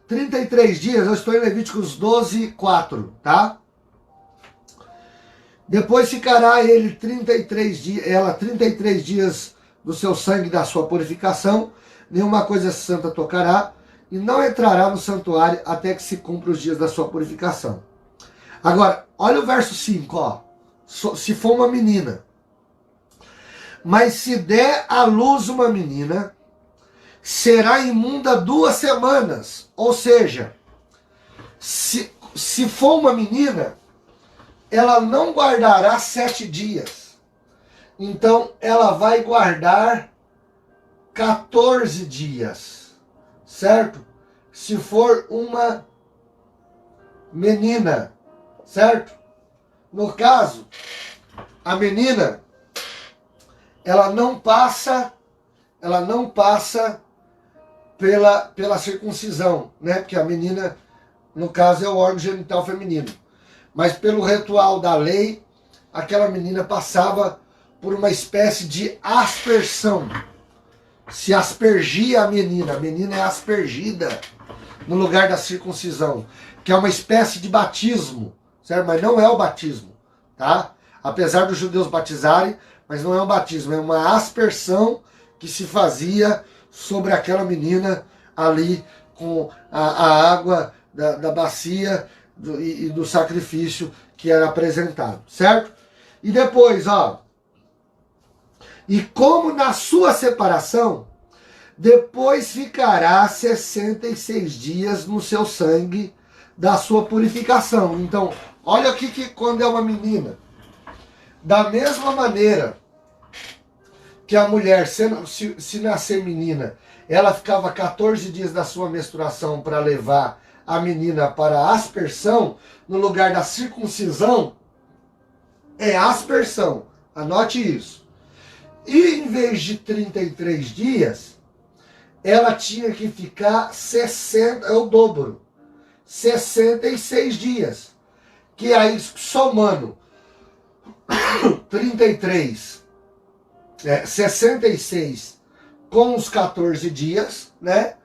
33 dias, eu estou em Levíticos 12, 4, tá? Depois ficará ele 33 dias, ela 33 dias do seu sangue da sua purificação, nenhuma coisa santa tocará, e não entrará no santuário até que se cumpra os dias da sua purificação. Agora, olha o verso 5, ó. Se for uma menina. Mas se der à luz uma menina, será imunda 2 semanas. Ou seja, se for uma menina, ela não guardará 7 dias. Então, ela vai guardar 14 dias. Certo? Se for uma menina. Certo? No caso, a menina, ela não passa pela circuncisão, né? Porque a menina, no caso, é o órgão genital feminino. Mas pelo ritual da lei, aquela menina passava por uma espécie de aspersão. Se aspergia a menina é aspergida no lugar da circuncisão, que é uma espécie de batismo, certo? Mas não é o batismo, tá? Apesar dos judeus batizarem, mas não é um batismo, é uma aspersão que se fazia sobre aquela menina ali com a água da bacia e do sacrifício que era apresentado, certo? E depois, ó, e como na sua separação, depois ficará 66 dias no seu sangue da sua purificação. Então, olha aqui que quando é uma menina, da mesma maneira que a mulher, se nascer menina, ela ficava 14 dias da sua menstruação para levar a menina para a aspersão, no lugar da circuncisão, é aspersão. Anote isso. E em vez de 33 dias, ela tinha que ficar 60, é o dobro, 66 dias. Que aí, somando 33, 66 com os 14 dias, né?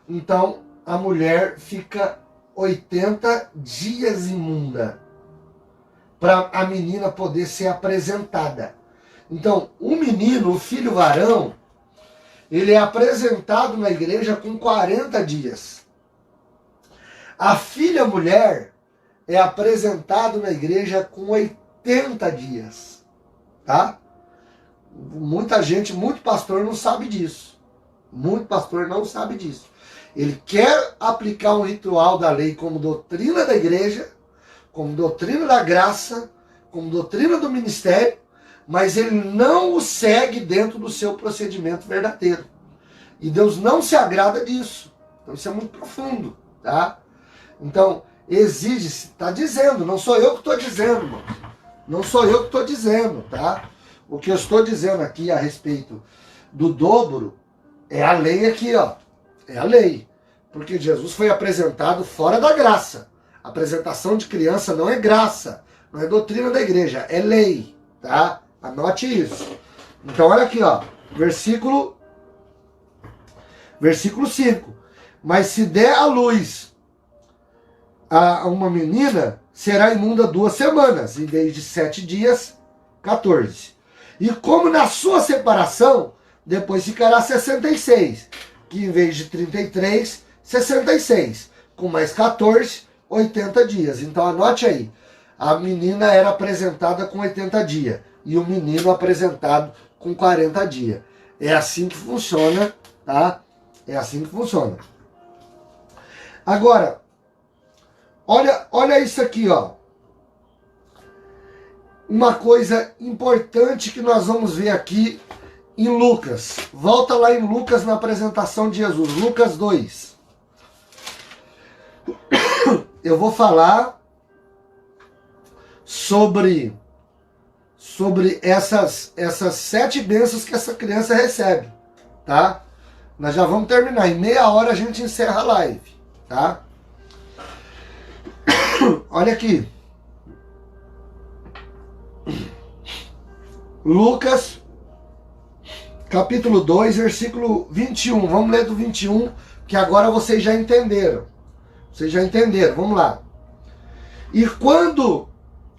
Então, a mulher fica 80 dias imunda para a menina poder ser apresentada. Então, o menino, o filho varão, ele é apresentado na igreja com 40 dias. A filha mulher é apresentado na igreja com 80 dias. Tá? Muita gente, muito pastor não sabe disso. Muito pastor não sabe disso. Ele quer aplicar um ritual da lei como doutrina da igreja, como doutrina da graça, como doutrina do ministério, mas ele não o segue dentro do seu procedimento verdadeiro. E Deus não se agrada disso. Então isso é muito profundo, tá? Então, exige-se, está dizendo, não sou eu que estou dizendo, irmão. Não sou eu que estou dizendo, tá? O que eu estou dizendo aqui a respeito do dobro é a lei aqui, ó. É a lei. Porque Jesus foi apresentado fora da graça. A apresentação de criança não é graça, não é doutrina da igreja, é lei, tá? Anote isso. Então olha aqui, ó, versículo 5. Mas se der à luz a uma menina, será imunda 2 semanas, em vez de 7 dias, 14. E como na sua separação, depois ficará 66, que em vez de 33, 66, com mais 14, 80 dias. Então anote aí, a menina era apresentada com 80 dias, e o menino apresentado com 40 dias. É assim que funciona, tá? É assim que funciona. Agora, olha isso aqui, ó. Uma coisa importante que nós vamos ver aqui em Lucas. Volta lá em Lucas na apresentação de Jesus. Lucas 2. Eu vou falar sobre essas 7 bênçãos que essa criança recebe, tá? Nós já vamos terminar. Em meia hora a gente encerra a live, tá? Olha aqui. Lucas, capítulo 2, versículo 21. Vamos ler do 21, que agora vocês já entenderam. Vocês já entenderam, vamos lá. E quando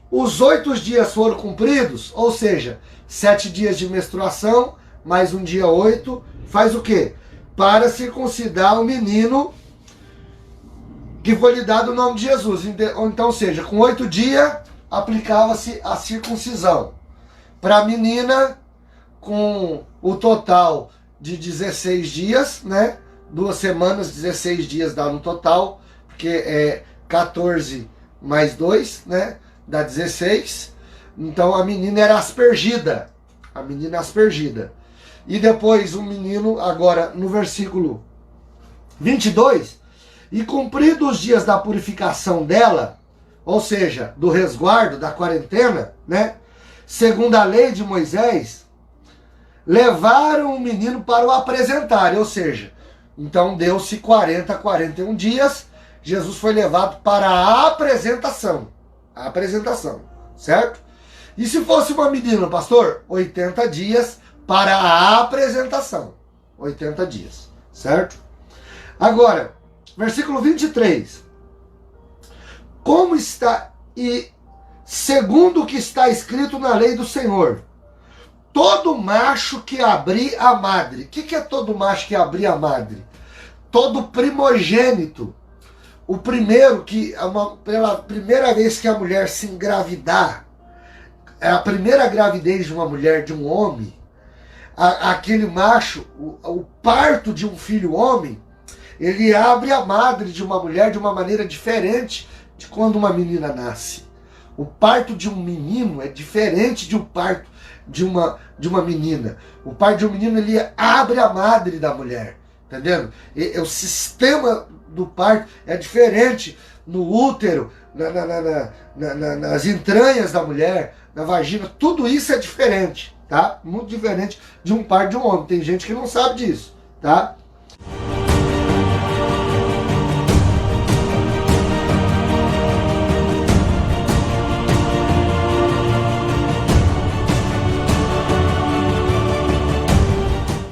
os 8 dias foram cumpridos, ou seja, 7 dias de menstruação, mais um dia 8, faz o quê? Para circuncidar o menino que foi lhe dado o nome de Jesus. Então, ou seja, com 8 dias aplicava-se a circuncisão. Para a menina, com o total de 16 dias, né? 2 semanas, 16 dias dá no total, porque é 14 mais 2, né? Dá 16. Então a menina era aspergida. A menina aspergida. E depois o menino, agora no versículo 22, e cumpridos os dias da purificação dela, ou seja, do resguardo, da quarentena, né? Segundo a lei de Moisés, levaram o menino para o apresentar, ou seja, então deu-se 41 dias, Jesus foi levado para a apresentação, certo? E se fosse uma menina, pastor? 80 dias para a apresentação, 80 dias, certo? Agora, versículo 23, como está, e segundo o que está escrito na lei do Senhor, todo macho que abrir a madre. O que é todo macho que abrir a madre? Todo primogênito. O primeiro que, pela primeira vez que a mulher se engravidar, é a primeira gravidez de uma mulher, de um homem, aquele macho, o parto de um filho homem, ele abre a madre de uma mulher de uma maneira diferente de quando uma menina nasce. O parto de um menino é diferente de um parto de uma menina. O parto de um menino, ele abre a madre da mulher, entendendo? O sistema do parto é diferente no útero, nas entranhas da mulher, na vagina, tudo isso é diferente, tá? Muito diferente de um par de um homem. Tem gente que não sabe disso, tá?